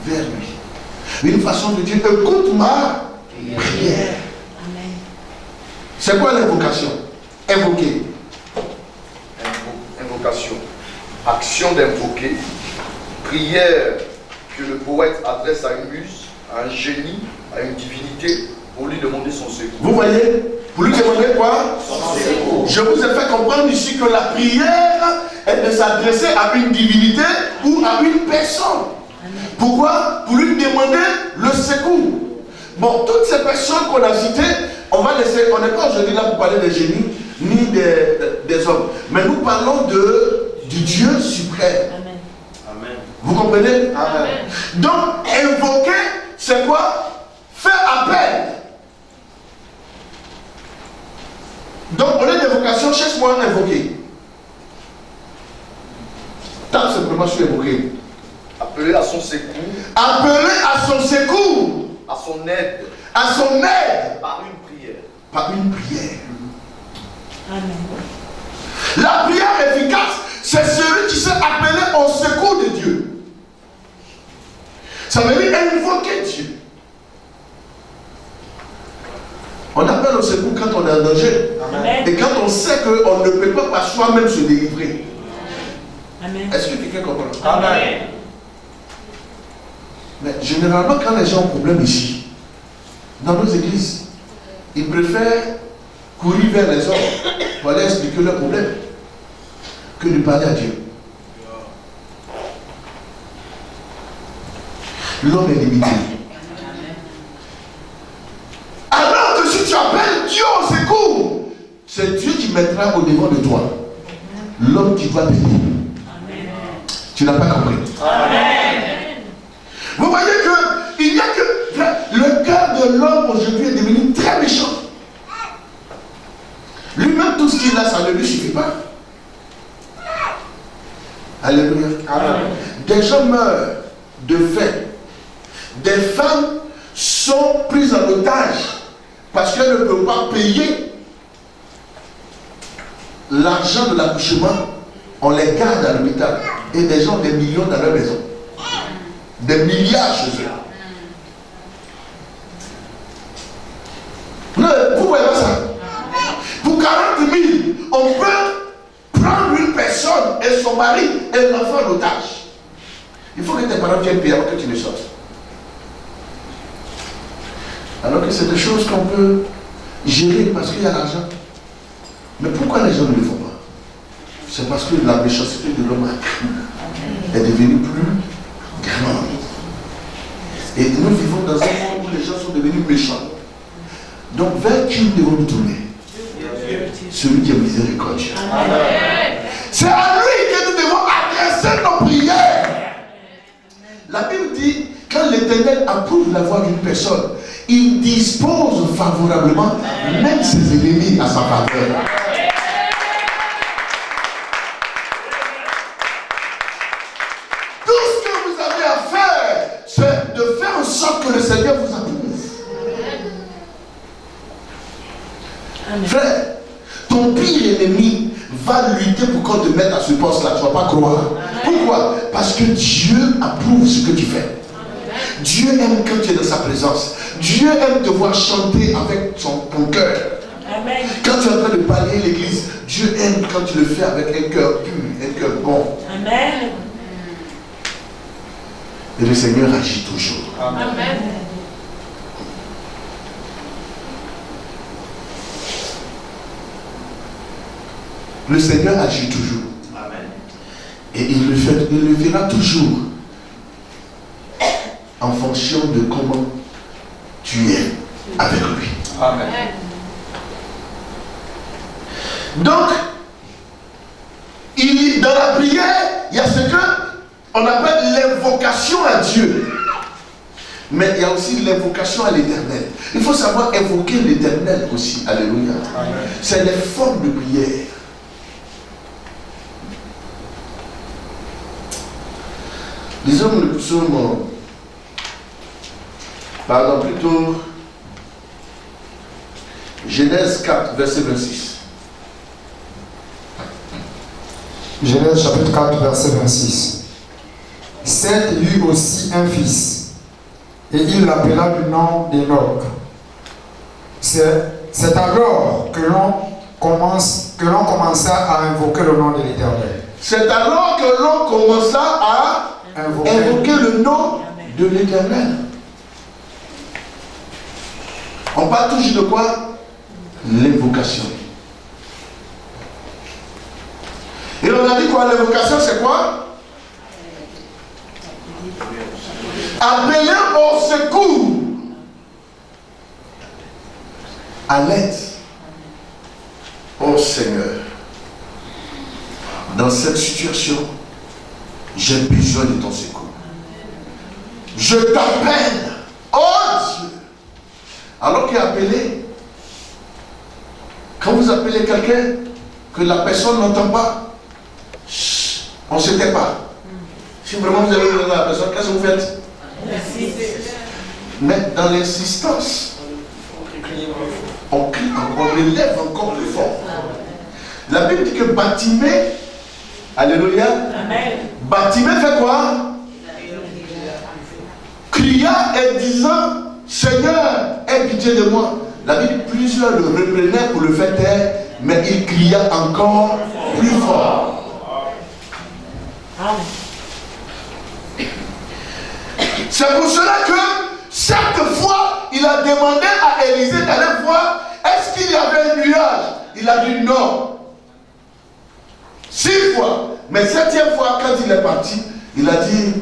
vers lui. Une façon de dire, écoute ma prière. C'est quoi l'invocation? Invoquer. Invocation. Action d'invoquer. Prière que le poète adresse à une muse, à un génie, à une divinité pour lui demander son secours. Vous voyez? Pour lui demander quoi? Son secours. Je vous ai fait comprendre ici que la prière est de s'adresser à une divinité ou à une personne. Pourquoi? Pour lui demander le secours. Bon, toutes ces personnes qu'on a citées, on va laisser, on n'est pas aujourd'hui là pour parler des génies ni des hommes. Mais nous parlons du Dieu suprême. Amen. Vous comprenez? Amen. Donc, invoquer, c'est quoi? Faire appel. Donc, au lieu d'invocation, cherche-moi à invoquer. Tape simplement sur invoquer. Appeler à son secours, Appeler à son secours, à son aide, à son aide, par une prière. par une prière. La prière efficace, c'est celui qui s'est appelé au secours de Dieu. Ça veut dire invoquer Dieu. On appelle au secours quand on est en danger. Amen. Et quand on sait qu'on ne peut pas par soi-même se délivrer. Amen. Est-ce que quelqu'un comprend? Amen. Mais généralement, quand les gens ont un problème ici, dans nos églises, ils préfèrent courir vers les hommes pour aller expliquer leurs problèmes que de parler à Dieu. L'homme est limité. Alors que si tu appelles Dieu au secours, c'est Dieu qui mettra au devant de toi. l'homme qui doit payer. Tu n'as pas compris. Vous voyez que il y a que le cœur de l'homme aujourd'hui est devenu très méchant. Lui-même, tout ce qu'il a, ça ne lui suffit pas. Alléluia. Des gens meurent de faim. Des femmes sont prises en otage parce qu'elles ne peuvent pas payer l'argent de l'accouchement. On les garde à l'hôpital. Et des gens ont des millions dans leur maison. Des milliards chez eux. Non, vous voyez ça? Pour 40 000, on peut prendre une personne et son mari et l'enfant en otage. Il faut que tes parents viennent payer avant que tu ne sortes. Alors que c'est des choses qu'on peut gérer parce qu'il y a l'argent. Mais pourquoi les gens ne le font pas? C'est parce que la méchanceté de l'homme est devenue plus grande. Et nous vivons dans un monde où les gens sont devenus méchants. Donc vers qui nous devons nous tourner? Celui qui est miséricordieux. C'est à lui que nous devons adresser nos prières. La Bible dit, quand l'Éternel approuve la voix d'une personne, il dispose favorablement même ses ennemis à sa faveur. Tout ce que vous avez à faire, c'est de faire en sorte que le Seigneur vous approuve. Frère, ton pire ennemi va lutter pour qu'on te mette à ce poste-là. Tu ne vas pas croire. Pourquoi? Parce que Dieu approuve ce que tu fais. Dieu aime quand tu es dans sa présence. Dieu aime te voir chanter avec ton cœur. Quand tu es en train de balayer l'église, Dieu aime quand tu le fais avec un cœur pur, un cœur bon. Amen. Et le Seigneur agit toujours. Amen. Le Seigneur agit toujours. Amen. Et il le fera toujours en fonction de comment tu es avec lui. Amen. Donc, dans la prière, il y a ce qu'on appelle l'invocation à Dieu. Mais il y a aussi l'invocation à l'Éternel. Il faut savoir invoquer l'Éternel aussi. Alléluia. C'est les formes de prière. Disons le psaume, pardon, plutôt Genèse 4, verset 26. Genèse chapitre 4, verset 26. Seth eut aussi un fils, et il l'appela du nom d'Enoch. C'est alors que l'on commença à invoquer le nom de l'Éternel. C'est alors que l'on commença à invoquer le nom de l'Éternel. On parle toujours de quoi? L'invocation. Et on a dit quoi? L'invocation, c'est quoi? Appeler au secours, à l'aide. Oh Seigneur, dans cette situation, j'ai besoin de ton secours. Je t'appelle, oh Dieu. Alors qu'il est appelé, quand vous appelez quelqu'un, que la personne n'entend pas, on ne se tait pas. Si vraiment vous avez besoin de la personne, qu'est-ce que vous faites? Mais dans l'insistance, on crie, on relève encore plus fort. La Bible dit que Bartimée, alléluia, Bartimée fait quoi? Cria et disant, Seigneur, aie pitié de moi. La Bible, plusieurs le reprenaient pour le faire taire, mais il cria encore plus fort. C'est pour cela que chaque fois, il a demandé à Élisée d'aller voir, est-ce qu'il y avait un nuage? Il a dit non. 6 fois. Mais 7e fois, quand il est parti, il a dit,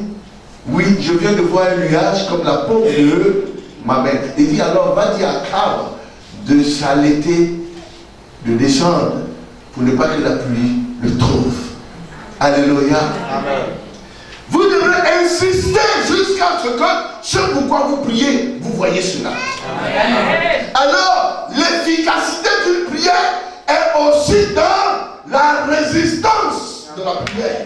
oui, je viens de voir un nuage comme la paume de ma main. Il dit alors, va dire à Cab de s'allaiter, de descendre pour ne pas que la pluie le trouve. Alléluia. Amen. Vous devrez insister jusqu'à ce que ce pourquoi vous priez, vous voyez cela. Amen. Alors, l'efficacité d'une prière est aussi dans la résistance de la prière.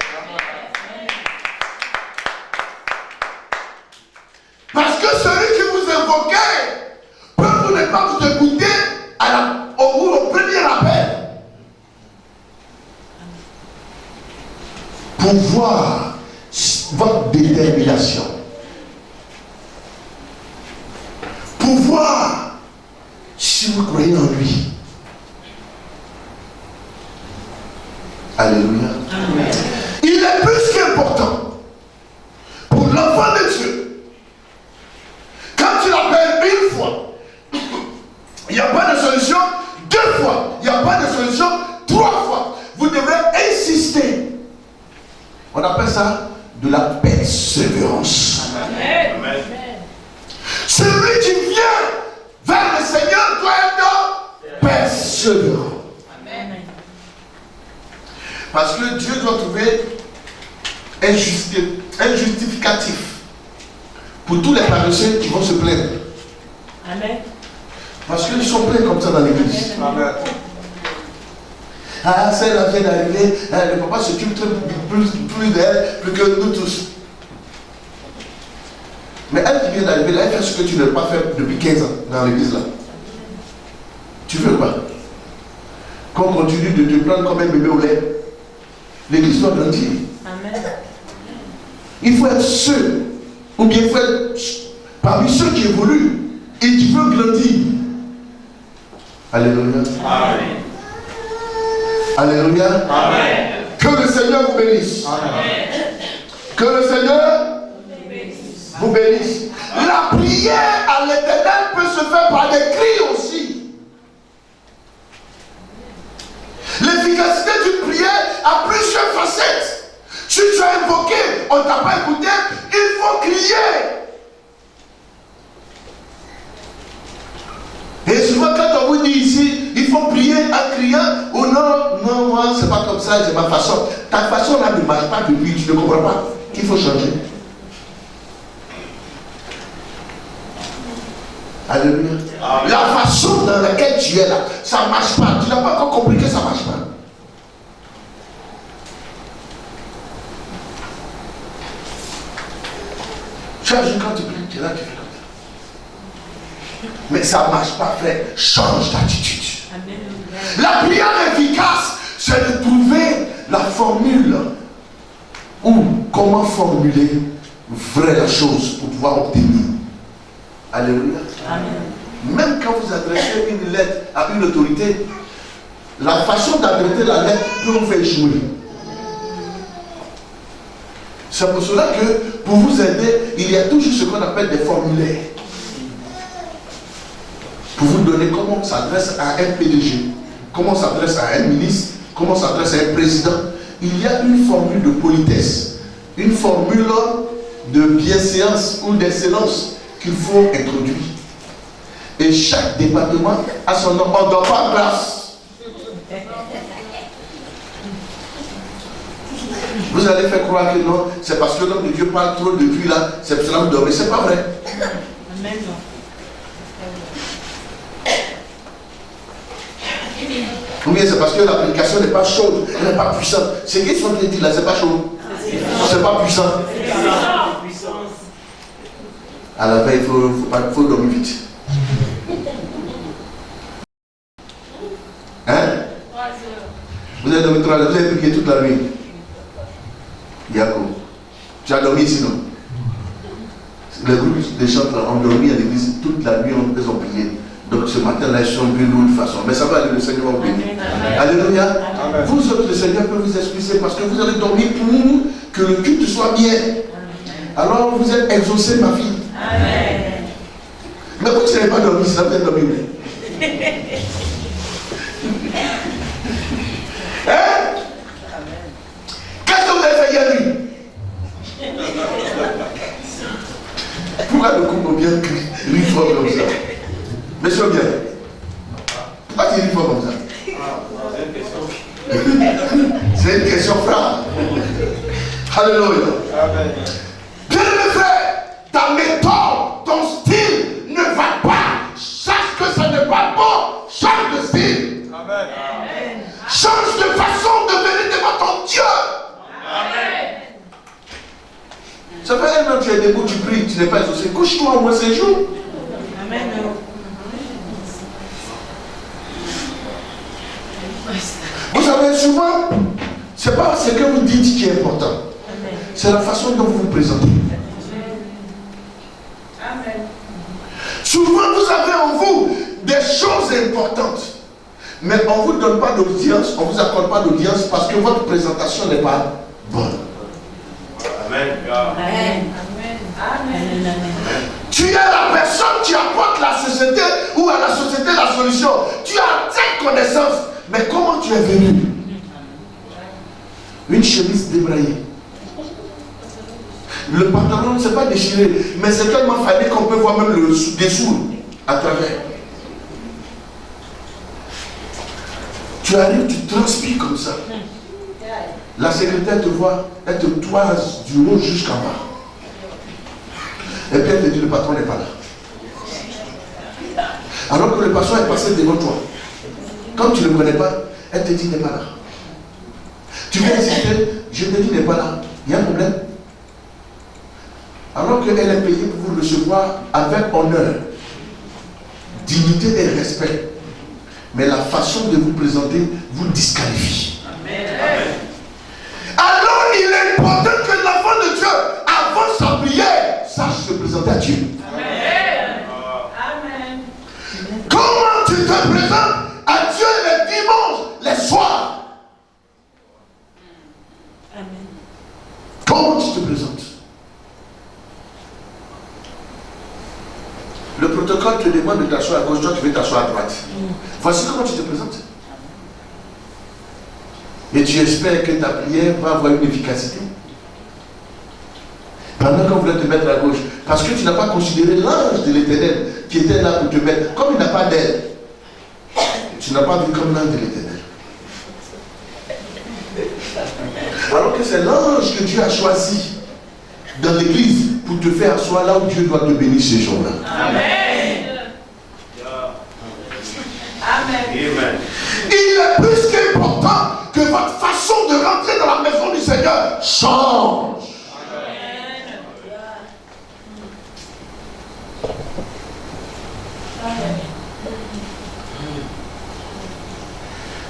Parce que celui qui vous invoquait peut ne pas vous écouter au premier appel. Pour voir votre détermination. Pour voir si vous croyez en lui. Alléluia. Amen. Il est plus qu'important pour l'enfant de Dieu. Quand tu l'appelles une fois, il n'y a pas de solution. Deux fois, il n'y a pas de solution. Trois fois, vous devrez insister. On appelle ça de la persévérance. Amen. Celui qui vient vers le Seigneur doit être persévérant. Amen. Parce que Dieu doit trouver un justificatif pour tous les paresseux qui vont se plaindre. Amen. Parce qu'ils sont pleins comme ça dans l'église. Amen. Ah, celle-là vient d'arriver, le papa s'occupe plus d'elle, plus que nous tous. Mais elle qui vient d'arriver, là, elle fait ce que tu n'as pas fait depuis 15 ans dans l'église là. Tu veux quoi? Qu'on continue de te prendre comme un bébé au lait. L'église doit grandir. Amen. Il faut être seul, ou bien il faut être parmi ceux qui évoluent et qui veulent grandir. Alléluia. Amen. Alléluia. Amen. Que le Seigneur vous bénisse. Amen. Que le Seigneur vous bénisse. La prière à l'Éternel peut se faire par des cris aussi. L'efficacité d'une prière a plusieurs facettes. Si tu as invoqué, on ne t'a pas écouté, il faut crier. Et souvent quand on vous dit ici, il faut prier en criant, oh non, moi c'est pas comme ça, c'est ma façon. Ta façon là ne marche pas depuis, tu ne comprends pas. Il faut changer. Alléluia. La façon dans laquelle tu es là, ça ne marche pas. Tu n'as pas encore compris que ça ne marche pas. Tu as vu quand tu pries, tu es là, tu fais comme ça. Mais ça ne marche pas, frère. Change d'attitude. Amen. La prière efficace, c'est de trouver la formule ou comment formuler vrai la chose pour pouvoir obtenir. Alléluia. Amen. Même quand vous adressez une lettre à une autorité, la façon d'adresser la lettre peut vous faire jouer. C'est pour cela que pour vous aider, il y a toujours ce qu'on appelle des formulaires. Pour vous donner comment on s'adresse à un PDG, comment on s'adresse à un ministre, comment on s'adresse à un président. Il y a une formule de politesse, une formule de bienséance ou d'excellence qu'il faut introduire. Et chaque département a son nom. On ne doit pas grâce. Vous allez faire croire que non, c'est parce que l'homme de Dieu parle trop depuis là, c'est pour cela que vous dormez. C'est pas vrai. Amen. Ou bien c'est parce que la prédication n'est pas chaude, elle n'est pas puissante. Ce qu'ils sont en train de dire là, c'est pas chaud. C'est pas puissant. À la veille, il faut dormir vite. Hein? Vous avez dormi 3 heures, vous avez prié toute la nuit. Yacoub, tu as dormi sinon. Les groupes de chants ont dormi à l'église toute la nuit, ils ont prié. Donc ce matin-là, ils sont venus de l'autre façon. Mais ça va aller, le Seigneur va vous bénir. Alléluia. Amen. Vous autres, le Seigneur peut vous expliquer parce que vous allez dormir pour que le culte soit bien. Alors vous êtes exaucés, ma fille. Amen. Mais vous n'avez pas dormi, c'est la peine de dormir. Hein? Qu'est-ce que vous avez fait hier nuit? Pourquoi le couple bien rit fort comme ça? Monsieur bien. Pourquoi tu ris fort comme ça? C'est une question, frère. Alléluia. Bien-aimé frère, ta méthode, ton style ne va pas. Sache que ça n'est pas bon. Change de style. Amen. Change de façon de venir devant ton Dieu. Amen. Ça fait un an que tu es debout, tu pries, tu n'es pas exaucé. Couche-toi au moins 5 jours. Amen. Vous savez, souvent, ce n'est pas ce que vous dites qui est important. C'est la façon dont vous vous présentez. Amen. Souvent, vous avez en vous des choses importantes. Mais on ne vous donne pas d'audience, on ne vous accorde pas d'audience parce que votre présentation n'est pas bonne. Amen. Amen. Amen. Tu es la personne qui apporte la société ou à la société la solution. Tu as cette connaissance. Mais comment tu es venu? Une chemise débraillée. Le pantalon ne s'est pas déchiré, mais c'est tellement fané qu'on peut voir même le dessous à travers. Tu arrives, tu transpires comme ça. La secrétaire te voit, elle te toise du haut jusqu'en bas. Et puis elle te dit, le patron n'est pas là. Alors que le patron est passé devant toi. Comme tu ne le connais pas, elle te dit, n'est pas là. Tu viens insister, je te dis, n'est pas là. Il y a un problème. Alors qu'elle est payée pour vous recevoir avec honneur, dignité et respect. Mais la façon de vous présenter vous disqualifie. Amen. Alors il est important que l'enfant de Dieu, avant sa prière, sache se présenter à Dieu. Amen. Comment tu te présentes à Dieu les dimanches, les soirs? Amen. Comment tu te présentes? Le protocole te demande de t'asseoir à gauche, toi tu veux t'asseoir à droite. Voici comment tu te présentes. Et tu espères que ta prière va avoir une efficacité. Pendant qu'on voulait te mettre à gauche, parce que tu n'as pas considéré l'ange de l'Éternel qui était là pour te mettre. Comme il n'a pas d'aile, tu n'as pas vu comme l'ange de l'Éternel. Alors que c'est l'ange que Dieu a choisi dans l'église pour te faire asseoir là où Dieu doit te bénir ces jours-là. Amen. Amen. Il est plus qu'important que votre façon de rentrer dans la maison du Seigneur change.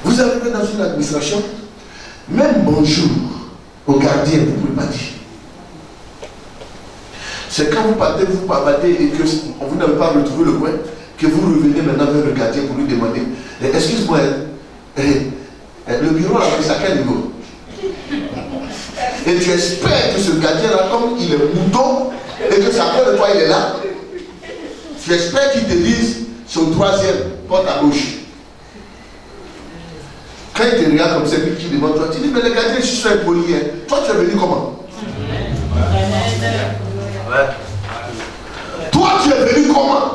Vous arrivez dans une administration, même bonjour au gardien, vous ne pouvez pas dire. C'est quand vous partez, vous pavadez et que vous n'avez pas retrouvé le coin, que vous revenez maintenant vers le gardien pour lui demander, excuse-moi, le bureau là, c'est à quel niveau? Et tu espères que ce gardien-là, comme il est mouton, et que c'est à cause de toi il est là, tu espères qu'il te dise son troisième, porte à gauche. Quand il te regarde comme c'est lui qui demande toi, tu dis, mais le gardien, je suis impoli, hein. Toi tu es venu comment? Toi tu es venu comment?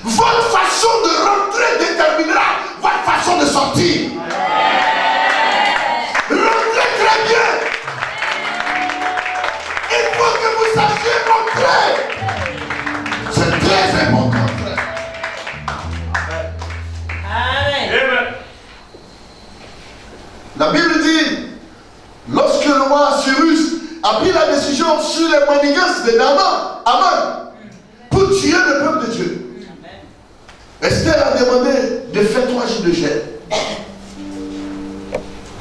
Votre façon de rentrer déterminera votre façon de sortir. Rentrez très bien. Il faut que vous sachiez rentrer. C'est très important. Amen. La Bible dit, lorsque le roi Cyrus a pris la décision sur les manigances de Aman pour tuer le peuple de Dieu, Esther a demandé de faire 3 jours de jeûne.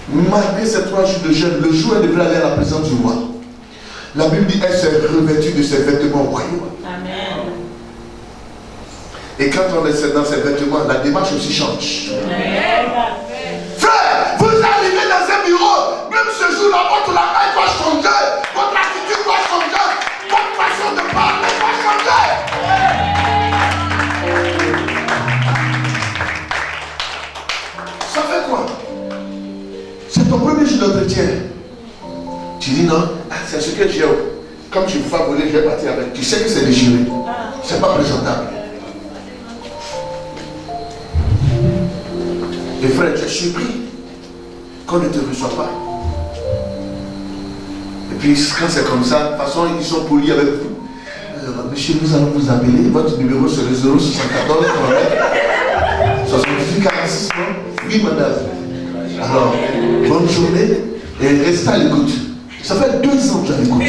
Malgré ces 3 jours de jeûne, le jour où elle devrait aller à la présence du roi, la Bible dit qu'elle s'est revêtue de ses vêtements royaux. Amen. Et quand on est dans ses vêtements, la démarche aussi change. Amen. Frère, vous arrivez dans un bureau, même ce jour-là, votre langage doit changer, votre attitude doit changer, votre façon de parler doit changer. Ça fait quoi? C'est ton premier jour d'entretien. Tu dis non, c'est ce que j'ai. Comme je ne peux pas voler, je vais partir avec. Tu sais que c'est déchiré. C'est pas présentable. Et frère, tu es surpris. qu'on ne te reçoit pas. Et puis quand c'est comme ça, de toute façon ils sont polis avec vous. Monsieur, nous allons vous appeler, votre numéro c'est le 074 78 46, non? Oui, madame. Alors, bonne journée et restez à l'écoute. Ça fait 2 ans que tu as l'écoute.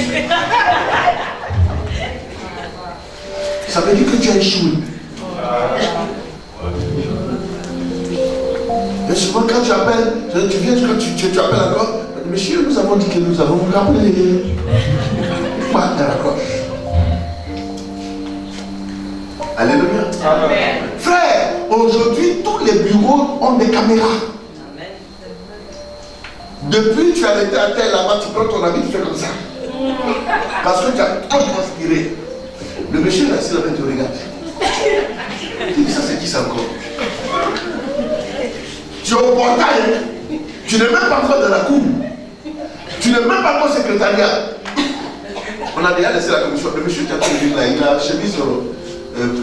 Ça veut dire que tu as échoué. Et souvent quand tu appelles, tu viens, quand tu appelles encore, monsieur, nous avons dit que nous avons vous rappelé. Pas d'accord. Alléluia. Amen. Frère, aujourd'hui, tous les bureaux ont des caméras. Depuis tu as été à terre là-bas, tu prends ton habit, tu fais comme ça. Parce que tu as trop transpiré. Le monsieur là, assis là-bas, te regarde. Tu dis ça, c'est qui ça encore? Tu es au portail. Tu n'es même pas encore dans la cour. Tu n'es même pas encore au secrétariat. On a déjà laissé la commission. Le monsieur qui a trouvé là, il a la chemise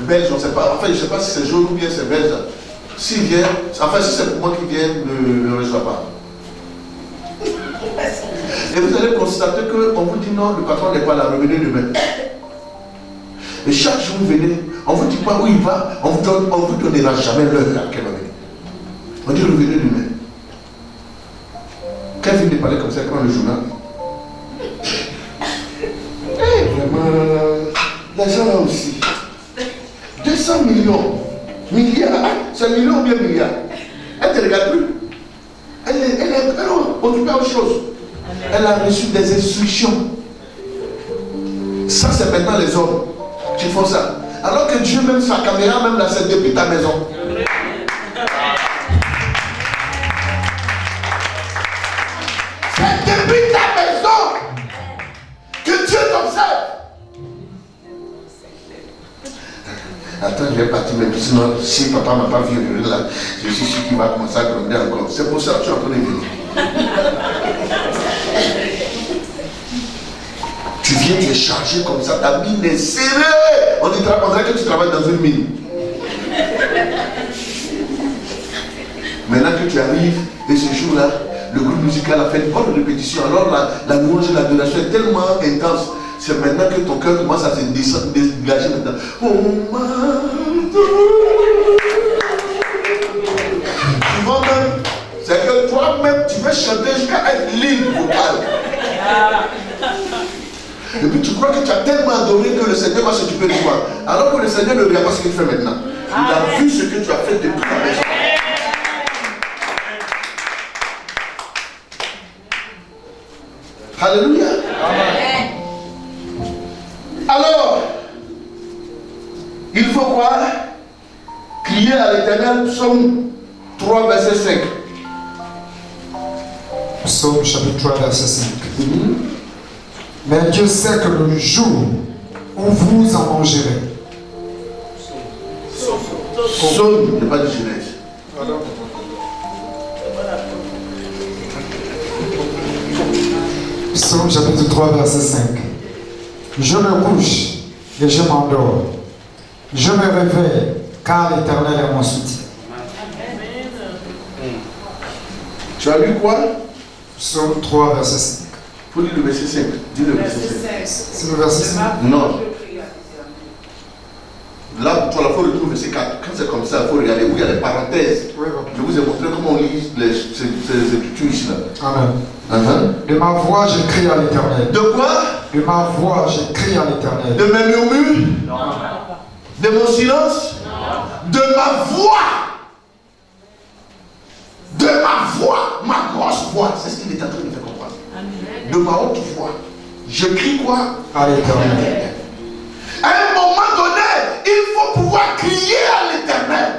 belge, on ne sait pas. Enfin, je ne sais pas si c'est jaune ou bien c'est belge. S'il vient, enfin, si c'est pour moi qui viens, ne le reçoit pas. Et vous allez constater qu'on vous dit non, le patron n'est pas là, revenez demain. Et chaque jour vous venez, on ne vous dit pas où il va, on ne vous donnera jamais l'heure à laquelle on est. On dit revenez demain. Quand il vient de parler comme ça, il prend le journal. Vraiment, l'argent là aussi. 200 millions, milliards, c'est millions ou bien milliards. Elle ne te regarde plus. Elle est occupée à autre chose. Elle a reçu des instructions. Ça, c'est maintenant les hommes qui font ça. Alors que Dieu, même sa caméra, même là, c'est depuis ta maison. C'est depuis ta maison que Dieu t'observe. Attends, je vais partir, mais sinon, si papa ne m'a pas vu là, je suis sûr qu'il va commencer à gronder encore. C'est pour ça que tu es en train de venir. Tu viens, tu es chargé comme ça, ta mine est serrée. On dirait que tu travailles dans une mine. Maintenant que tu arrives, et ce jour-là, le groupe musical a fait une bonne répétition. Alors la louange et l'adoration est tellement intense. C'est maintenant que ton cœur commence à se dégager maintenant. Tu vas même, c'est que toi-même, tu veux chanter jusqu'à être libre vocal. Et puis tu crois que tu as tellement adoré que le Seigneur va s'occuper de toi. Alors que le Seigneur ne regarde pas ce qu'il fait maintenant. Il a vu ce que tu as fait depuis ta maison. Alléluia. Amen. Alors, il faut quoi? Crier à l'Éternel, psaume 3, verset 5. Psaume chapitre 3, verset 5. Mais Dieu sait que le jour où vous en mangerez. Psaume, il n'y a pas de Genèse. Psaume chapitre 3, verset 5. Je me couche et je m'endors. Je me réveille car l'Éternel est mon soutien. Tu as lu quoi? Psaume 3, verset 5. Il faut lire le verset 5. Dis le verset 5. C'est le verset 5. Non. Là, tu vas faut retrouver le verset 4. Quand c'est comme ça, il faut regarder où il y a les parenthèses. Oui, bon. Je vous ai montré comment on lit ces écritures ici. Amen. De ma voix, je crie à l'Éternel. De quoi? De ma voix, je crie à l'Éternel. De mes murmures? Non. De mon silence? Non. De ma voix? De ma voix, ma grosse voix. C'est ce qu'il est en train de faire comprendre. Amen. De ma haute voix. Je crie quoi? À l'Éternel. À un moment donné, il faut pouvoir crier à l'Éternel.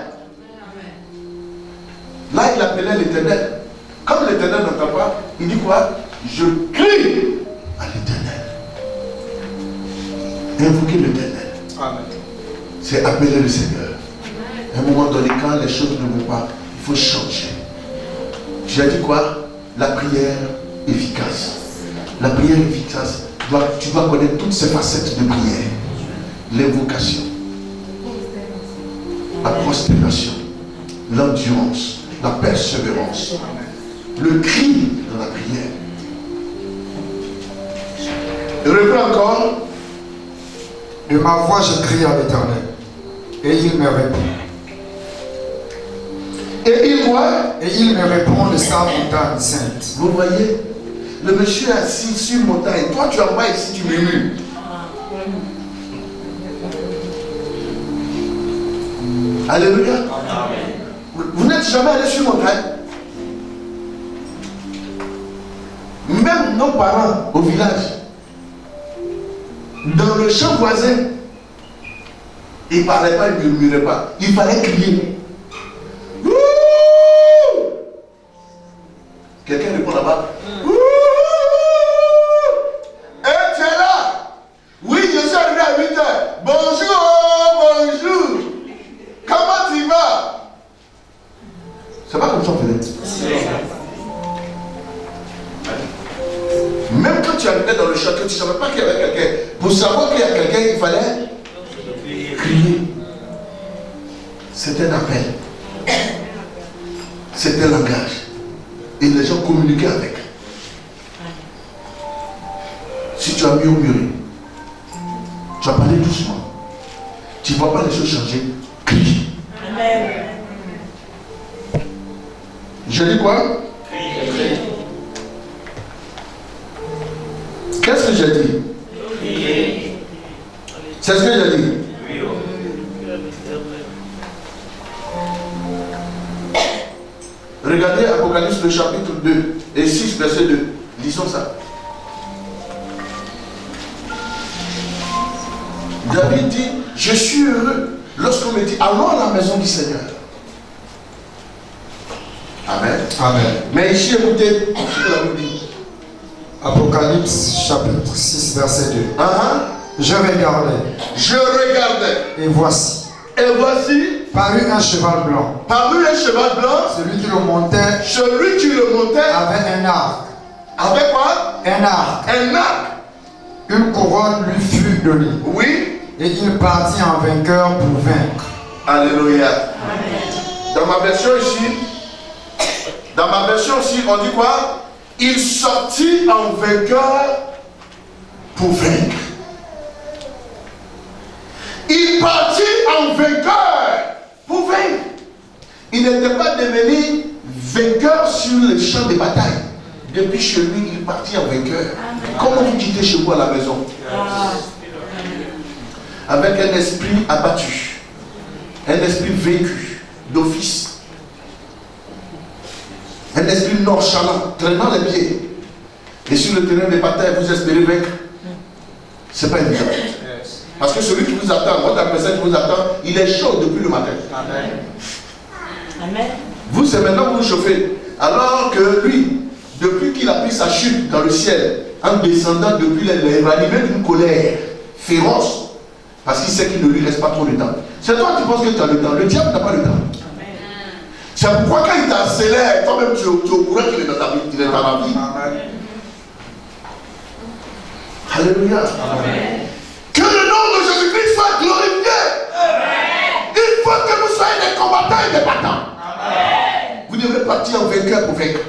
Là, il appelait l'Éternel. Comme l'Éternel n'entend pas, il dit quoi? Je crie à l'Éternel. Invoquer l'Éternel. C'est appeler le Seigneur. À un moment donné, quand les choses ne vont pas, il faut changer. J'ai dit quoi? La prière efficace. La prière efficace, tu dois connaître toutes ces facettes de prière. L'invocation, la prosternation, l'endurance, la persévérance. le cri dans la prière. Je reprends encore. De ma voix, je crie à l'Éternel, et il me répond. Et il quoi? Et il me répond de sa montagne sainte. Vous voyez, le monsieur est assis sur une montagne. Toi, tu es en bas ici, tu murmures. Alléluia. Vous n'êtes jamais allé sur une montagne. Même nos parents au village, dans le champ voisin, ils ne parlaient pas, ils ne murmuraient pas. Il fallait crier. Ouh! Quelqu'un répond là-bas. Ouh! Et tu es là? Oui, je suis arrivé à 8 heures. Bonjour, bonjour. Comment tu vas? C'est pas comme ça on faisait. Même quand tu arrivais dans le château, tu ne savais pas qu'il y avait quelqu'un. Pour savoir qu'il y a quelqu'un, il fallait crier. C'était un appel. C'était un langage. Et les gens communiquaient avec. Si tu as murmuré, tu as parlé doucement, tu ne vois pas les choses changer, crie. Amen. Je dis quoi? Qu'est-ce que j'ai dit? C'est ce que j'ai dit. Regardez Apocalypse le chapitre 2 et 6 verset 2. Lisons ça. David dit, je suis heureux lorsqu'on me dit, allons à la maison du Seigneur. Amen. Amen. Mais ici, écoutez ce que la Bible dit. Apocalypse chapitre 6 verset 2. Je regardais. Et voici. Parut un cheval blanc. Celui qui le montait. Avait un arc. Avec quoi? Un arc. Une couronne lui fut donnée. Oui. Et il partit en vainqueur pour vaincre. Alléluia. Dans ma version ici, on dit quoi? Il sortit en vainqueur pour vaincre. Il partit en vainqueur pour vaincre. Il n'était pas devenu vainqueur sur le champ de bataille. Depuis chez lui, il partit en vainqueur. Comment vous quittez chez vous à la maison? Avec un esprit abattu, un esprit vaincu, d'office. Un esprit nonchalant, traînant les pieds. Et sur le terrain de bataille, vous espérez vaincre. Ce n'est pas évident. Parce que celui qui vous attend, votre adversaire qui vous attend, il est chaud depuis le matin. Amen. Amen. Vous, c'est maintenant que vous chauffez. Alors que lui, depuis qu'il a pris sa chute dans le ciel, en descendant depuis les ranimer d'une colère féroce, parce qu'il sait qu'il ne lui reste pas trop de temps. C'est toi qui penses que tu as le temps. Le diable n'a pas le temps. C'est pourquoi quand il t'accélère, toi-même tu es au courant qu'il est dans ta vie. Il est dans la vie. Alléluia. Amen. Que le nom de Jésus-Christ soit glorifié. Amen. Il faut que vous soyez des combattants et des battants. Amen. Vous devrez partir en vainqueur pour vaincre.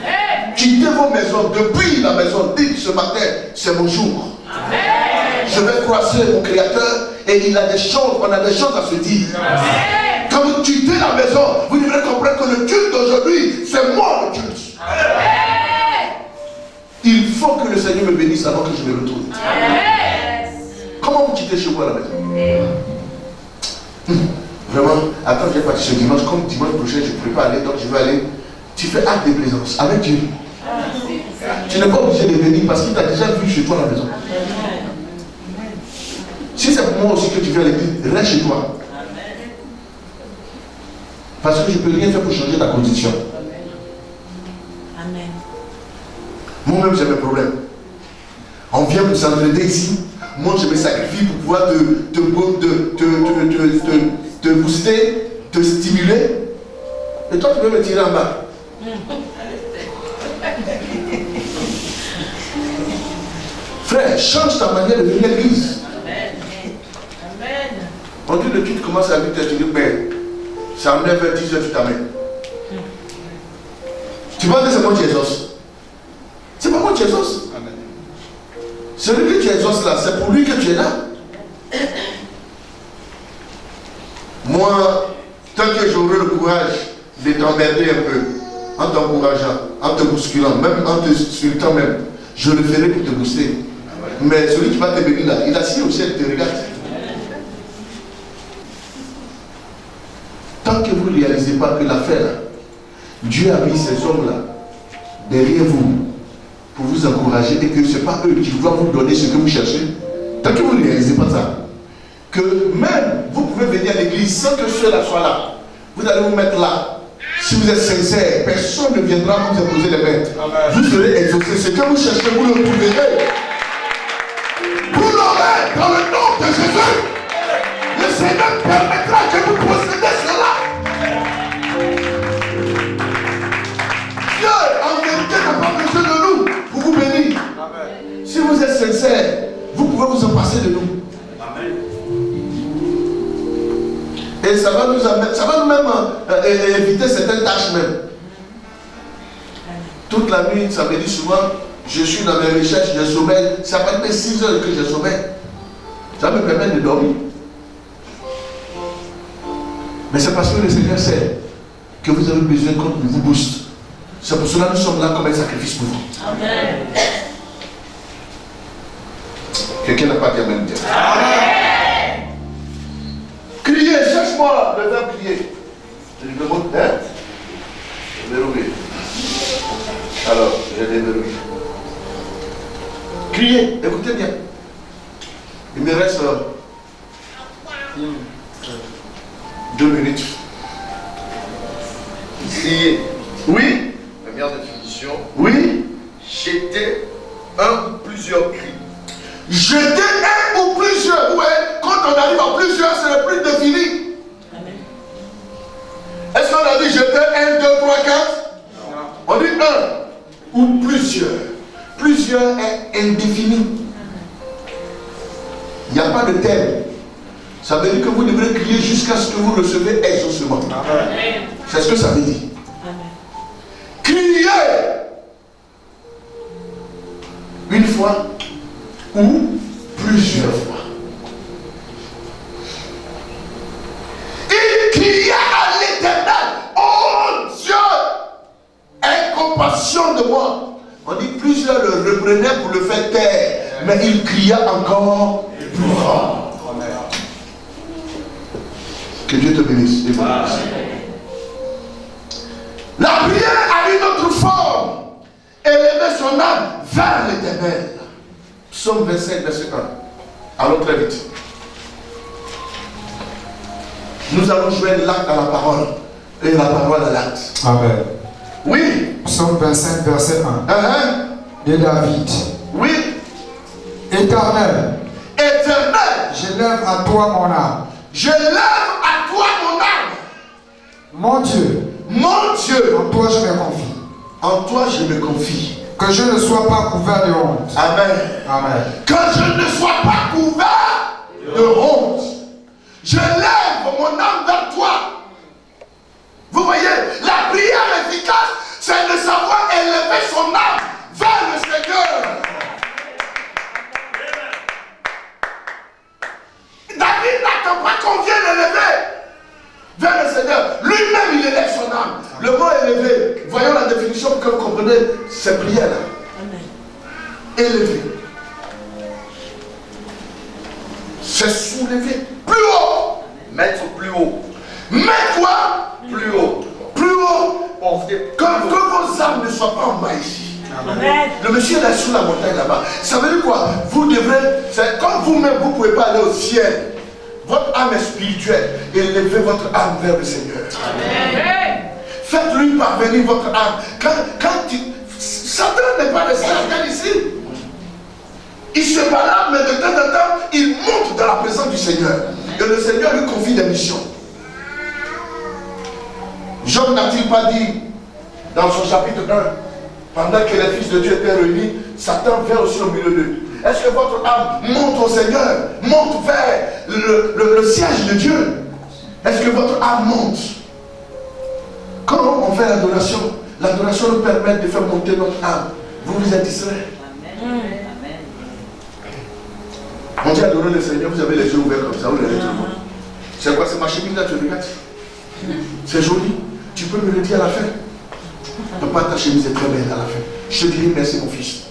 Amen. Quittez vos maisons. Depuis la maison, dites ce matin, c'est mon jour. Amen. Je vais croiser mon Créateur et il a des choses, on a des choses à se dire. Amen. Quand vous quittez la maison, vous devrez comprendre que le culte d'aujourd'hui, c'est moi le culte. Amen. Il faut que le Seigneur me bénisse avant que je me retrouve. Amen. Comment vous quittez chez vous à la maison? Vraiment, attends, j'ai parti ce dimanche, comme dimanche prochain, je ne pourrais pas aller, donc je vais aller. Tu fais acte de présence avec Dieu. Tu n'es pas obligé de venir parce qu'il t'a déjà vu chez toi à la maison. Si c'est pour moi aussi que tu viens à l'église, reste chez toi. Parce que je ne peux rien faire pour changer ta condition. Amen. Moi-même, j'ai mes problèmes. On vient pour s'entraider ici. Moi, je me sacrifie pour pouvoir te booster, te stimuler. Et toi, tu veux me tirer en bas. Frère, change ta manière de venir à l'église. Amen. On dit le culte commence à 8h, tu dis, mais c'est à 9h, 10h, tu t'amènes. Tu Tu penses que c'est moi qui exauce? C'est pas moi qui exauce. Celui que tu exauces là, c'est pour lui que tu es là. Moi, tant que j'aurai le courage de t'emmerder un peu, en t'encourageant, en te bousculant, même en te insultant même, je le ferai pour te booster. Mais celui qui va te bénir là, il a assis au ciel, il te regarde. Tant que vous ne réalisez pas que l'affaire là, Dieu a mis ces hommes là derrière vous pour vous encourager et que ce n'est pas eux qui doivent vous donner ce que vous cherchez, tant que vous ne réalisez pas ça, que même vous pouvez venir à l'église sans que ceux-là soient là, vous allez vous mettre là. Si vous êtes sincère, personne ne viendra vous imposer les mains. Vous serez exaucé. Ce que vous cherchez, vous le trouverez. Vous l'aurez dans le nom de Jésus. Le Seigneur permettra que vous possédez cela. Dieu, en vérité, n'a pas besoin de nous pour vous bénir. Si vous êtes sincère, vous pouvez vous en passer de nous. Et ça va nous amener, ça va nous même éviter certaines tâches même. Toute la nuit, ça me dit souvent, je suis dans mes recherches, je sommeil. Ça va être 6 heures que je sommeil. Ça me permet de dormir. Mais c'est parce que le Seigneur sait que vous avez besoin qu'on vous booste. C'est pour cela que nous sommes là comme un sacrifice pour vous. Amen. Quelqu'un n'a pas dit Amen. Amen. Crier, cherche-moi le verbe crier. Le mot d'être. Verrouillé. Alors, j'ai déverrouillé. Crier, écoutez bien. Il me reste 2 minutes. Crier. Oui. Première définition. Oui. Jeter un ou plusieurs cris. Jeter un ou plusieurs. Ouais, quand on arrive à plusieurs, c'est le plus défini. Amen. Est-ce qu'on a dit jeter 1, 2, 3, 4? Non. On dit un ou plusieurs. Plusieurs est indéfini. Il n'y a pas de thème. Ça veut dire que vous devrez crier jusqu'à ce que vous recevez exaucement. C'est ce que ça veut dire. Amen. Crier une fois ou plusieurs fois. Il cria à l'Éternel, oh Dieu, aie compassion de moi. On dit plusieurs le reprenaient pour le faire taire, mais il cria encore plus fort. Que Dieu te bénisse. La prière a une autre forme. Élever son âme vers l'Éternel. Psaume 25, verset 1. Allons très vite. Nous allons jouer l'acte à la parole et la parole à l'acte. Amen. Oui. Psaume 25, verset 1. De David. Oui. Éternel. Éternel. J'élève à toi mon âme. Je lève à toi mon âme. Mon Dieu. Mon Dieu. En toi je me confie. En toi je me confie. Que je ne sois pas couvert de honte. Amen. Amen. Que je ne sois pas couvert de honte. Je lève mon âme vers toi. Vous voyez, la prière efficace, c'est de savoir élever son âme vers le Seigneur. David n'attend pas qu'on vienne l'élever vers le Seigneur. Lui-même, il élève son âme. Le mot élevé, voyons la définition pour que vous compreniez ces prières-là. Élever. C'est soulever plus haut. Mettre plus haut. Mais quoi? Plus haut. Plus haut. Porter Que vos âmes ne soient pas en bas ici. Amen. Le monsieur est sous la montagne là-bas. Ça veut dire quoi? Vous devrez, c'est comme vous-même, vous ne pouvez pas aller au ciel. Votre âme est spirituelle. Élevez votre âme vers le Seigneur. Amen. Faites-lui parvenir votre âme. Satan n'est pas resté ici. Il se balade, mais de temps en temps, il monte dans la présence du Seigneur. Et le Seigneur lui confie des missions. Job n'a-t-il pas dit dans son chapitre 1, pendant que les fils de Dieu étaient réunis, Satan vient aussi au milieu d'eux. Est-ce que votre âme monte au Seigneur, monte vers le siège de Dieu? Est-ce que votre âme monte? Quand on fait l'adoration L'adoration nous permet de faire monter notre âme. Vous êtes distrait. On dit adorer le Seigneur, vous avez les yeux ouverts comme ça, vous regardez tout le monde. C'est quoi, c'est ma chemise là, tu regardes? C'est joli. Tu peux me le dire à la fin. Papa, ta chemise est très belle à la fin. Je te dirai merci mon fils.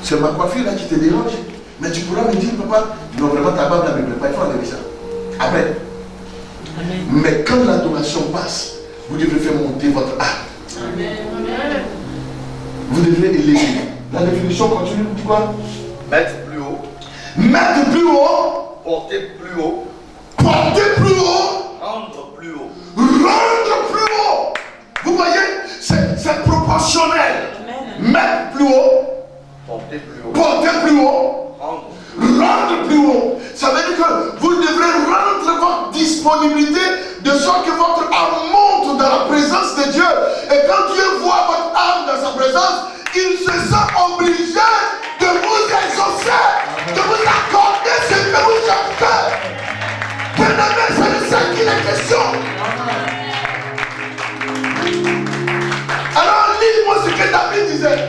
C'est ma coiffure là qui te dérange. Mais tu pourras me dire, papa, non vraiment ta barbe là ne me plaît pas, il faut enlever ça. Amen. Amen. Mais quand l'adoration passe, vous devez faire monter votre âme. Amen. Vous devez élever. La définition continue, dit quoi? Mettre plus haut. Mettre plus haut. Porter plus haut. Porter plus haut. Rendre plus haut. Rendre plus haut. Vous voyez, c'est proportionnel. Amen. Mettre plus haut. Porter plus haut. Porter plus haut. Rendre plus haut. Ça veut dire que vous devrez rendre votre disponibilité de sorte que votre âme monte dans la présence de Dieu. Et quand Dieu voit votre âme dans sa présence, il se sent obligé de vous exaucer, de vous accorder ce que vous avez. Bien-aimé, c'est de ça qu'il est question. Alors lis-moi ce que David disait.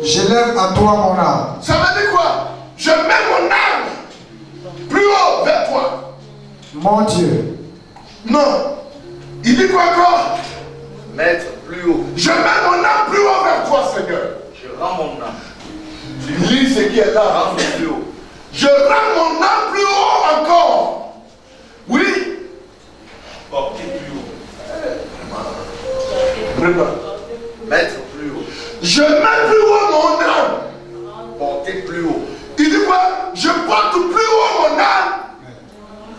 J'élève à toi mon âme. Ça veut dire quoi? Je mets mon âme plus haut vers toi. Mon Dieu. Non. Il dit quoi encore? Mettre plus haut. Je mets mon âme plus haut vers toi, Seigneur. Je rends mon âme. Lis ce qui est là. Rends plus haut. Je rends mon âme plus haut encore. Oui. Porter plus haut. Mettre plus haut. Je mets plus haut mon âme. Porter plus haut. Il dit quoi? Je porte plus haut mon âme.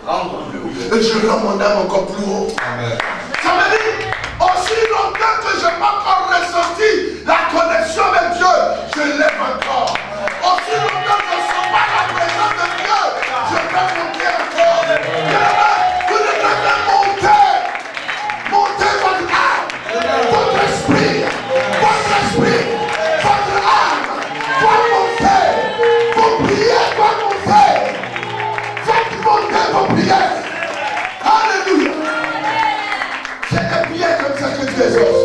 Rendre plus haut. Et je rends mon âme encore plus haut. Amen. Ça veut dire, aussi longtemps que je n'ai pas encore ressenti la connexion avec Dieu, je lève encore. Aussi longtemps que je ne sens pas la présence de Dieu, je vais monter encore. Vous devez faire monter. Monter votre âme, votre esprit, votre âme doit monter. Vos prières doivent monter. Faites monter vos prières. Alléluia. C'est des prières comme ça que Dieu exauce.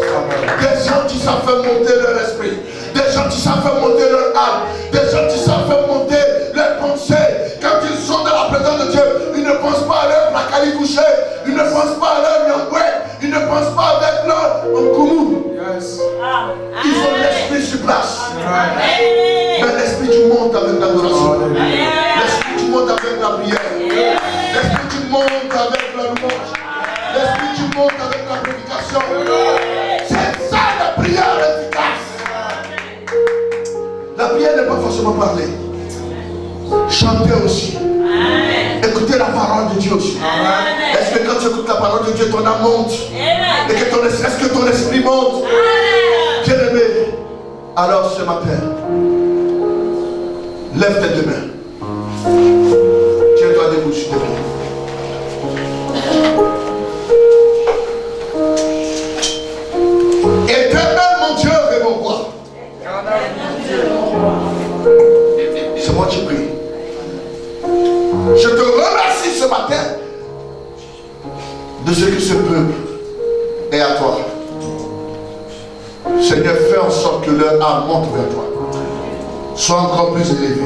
Des gens qui savent faire monter leur esprit. Des gens qui savent faire monter leur âme. Des gens qui savent faire monter leurs pensées. Quand ils sont dans la présence de Dieu, ils ne pensent pas à leur placali couché. Ils ne pensent pas à leur nyangoué. Ils ne pensent pas avec leur nkoumou. Ils ont l'esprit sur place. Mais l'esprit tu montes avec l'adoration. L'esprit tu montes avec la prière. L'esprit tu montes avec la louange. L'esprit tu montes avec la prédication. C'est ça la prière efficace. La prière n'est pas forcément parler. Chanter aussi. Écouter la parole de Dieu aussi. Est-ce que quand tu écoutes la parole de Dieu, ton âme monte? Et que est-ce que ton esprit monte? Bien aimé, alors ce matin, lève tes deux mains. Tiens-toi debout, s'il te plaît. Éternel mon Dieu et mon roi. C'est moi qui prie. Je te remercie ce matin de ce que ce peuple est à toi. Seigneur, fais en sorte que leur âme monte vers toi. Sois encore plus élevé.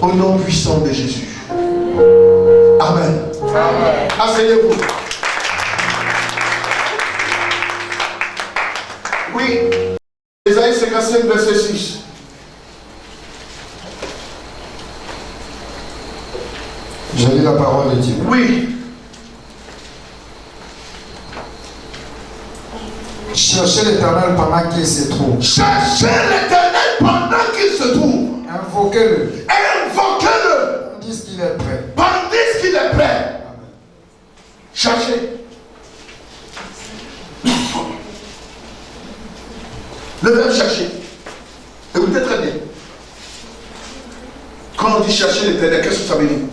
Au nom puissant de Jésus. Amen. Amen. Asseyez-vous. Oui. Ésaïe 55, verset 6. Je lis la parole de Dieu. Oui. Cherchez l'Éternel pendant qu'il se trouve. Cherchez l'Éternel pendant qu'il se trouve. Invoquez-le. Invoquez-le. Tandis qu'il est prêt. Tandis qu'il est prêt. Amen. Cherchez. Le verbe chercher. Écoutez très bien. Quand on dit chercher l'Éternel, qu'est-ce que ça veut dire?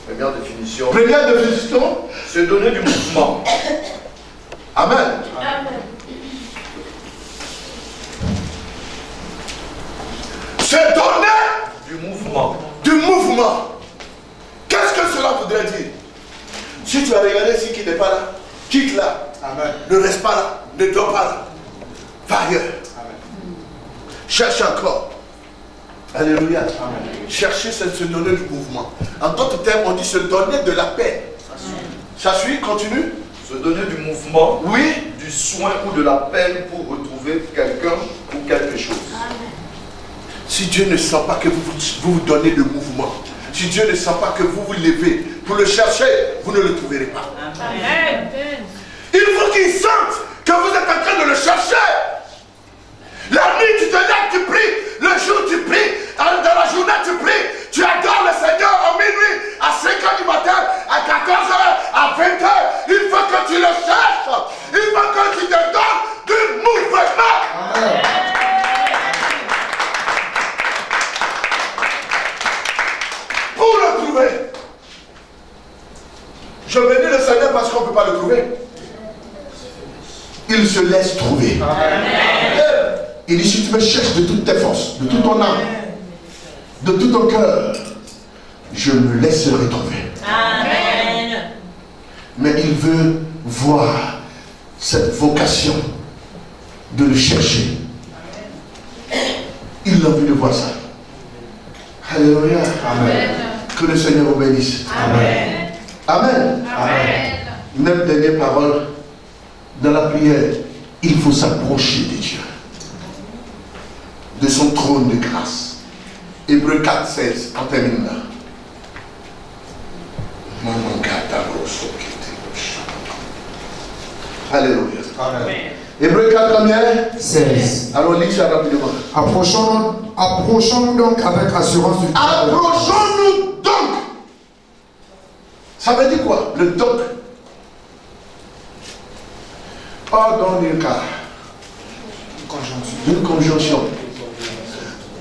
Première définition. Première définition. Se donner du mouvement. Amen. Amen. Se donner Du mouvement. du mouvement. Qu'est-ce que cela voudrait dire? Si tu as regardé ce qui n'est pas là, quitte là. Amen. Ne reste pas là. Ne dors pas là. Va ailleurs. Cherche encore. Alléluia. Chercher, c'est se donner du mouvement. En d'autres termes, on dit se donner de la paix. Ça suit, continue. Se donner du mouvement, Oui. du soin ou de la peine pour retrouver quelqu'un ou quelque chose. Si Dieu ne sent pas que vous vous donnez de mouvement, si Dieu ne sent pas que vous vous levez pour le chercher, vous ne le trouverez pas. Amen. Il faut qu'il sente que vous êtes en train de le chercher. La nuit, tu te lèves, tu pries. Le jour, tu pries. Dans la journée, tu pries. Tu adores le Seigneur à minuit, à 5 h du matin, à 14 h, à 20 h. Il faut que tu le cherches. Il faut que tu te donnes du mouvement. Amen. Pour le trouver. Je bénis le Seigneur parce qu'on ne peut pas le trouver. Il se laisse trouver. Il dit, si tu me cherches de toutes tes forces, de toute ton âme, de tout ton cœur, je me laisserai trouver. Amen. Mais il veut voir cette vocation de le chercher. Il a envie de voir ça. Alléluia. Amen. Que le Seigneur vous bénisse. Amen. Amen. Amen. Même dernière parole, dans la prière, il faut s'approcher de Dieu, de son trône de grâce. Hébreux 4, 16, on termine là. Alléluia. Amen. Hébreux 4, combien? 16. Alors lis ça rapidement. Approchons-nous donc avec assurance du Approchons-nous donc. Ça veut dire quoi? Le donc. Pardon le cas. Une conjonction.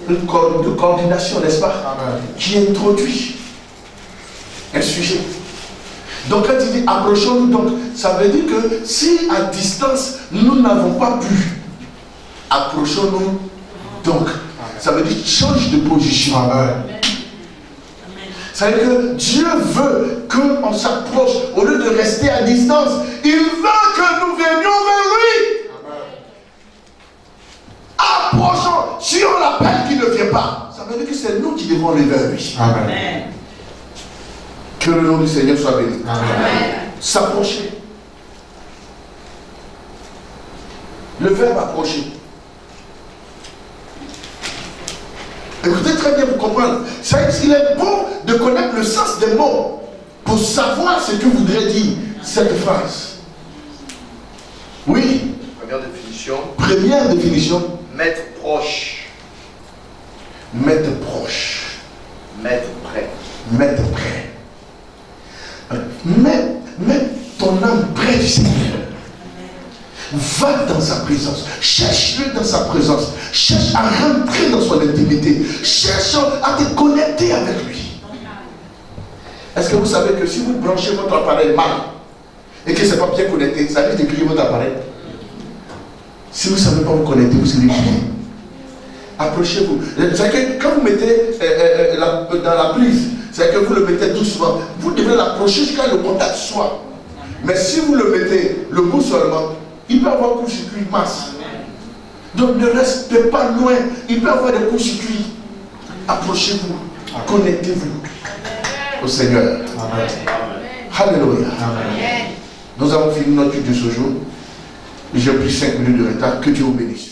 Une coordination, n'est-ce pas? Amen. Qui introduit un sujet. Donc quand il dit approchons-nous donc, ça veut dire que si à distance nous n'avons pas pu, approchons-nous donc. Ça veut dire change de position. Amen. Ça veut dire que Dieu veut qu'on s'approche au lieu de rester à distance. Il veut que nous venions vers lui. Approchons. Si on l'appelle qu'il ne vient pas, ça veut dire que c'est nous qui devons aller vers lui. Amen. Que le nom du Seigneur soit béni. Amen. S'approcher. Le verbe approcher. Écoutez très bien pour comprendre. Il est bon de connaître le sens des mots pour savoir ce que voudrait dire cette phrase. Oui. Première définition, Première définition. mettre proche, Mettre proche. mettre près. Mettre près. Mets ton âme près du Seigneur. Va dans sa présence. Cherche-le dans sa présence. Cherche à rentrer dans son intimité. Cherche à te connecter avec lui. Est-ce que vous savez que si vous branchez votre appareil mal et que ce n'est pas bien connecté, ça risque de griller votre appareil? Si vous ne savez pas vous connecter, vous serez grillé. Approchez-vous. C'est que quand vous mettez dans la prise, c'est que vous le mettez doucement. Vous devez l'approcher jusqu'à le contact soit. Mais si vous le mettez le bout seulement, il peut avoir court-circuit masse. Donc ne restez pas loin. Il peut avoir des courts-circuits. Approchez-vous. Connectez-vous au Seigneur. Amen. Alléluia. Amen. Nous avons fini notre étude de ce jour. J'ai pris 5 minutes de retard. Que Dieu vous bénisse.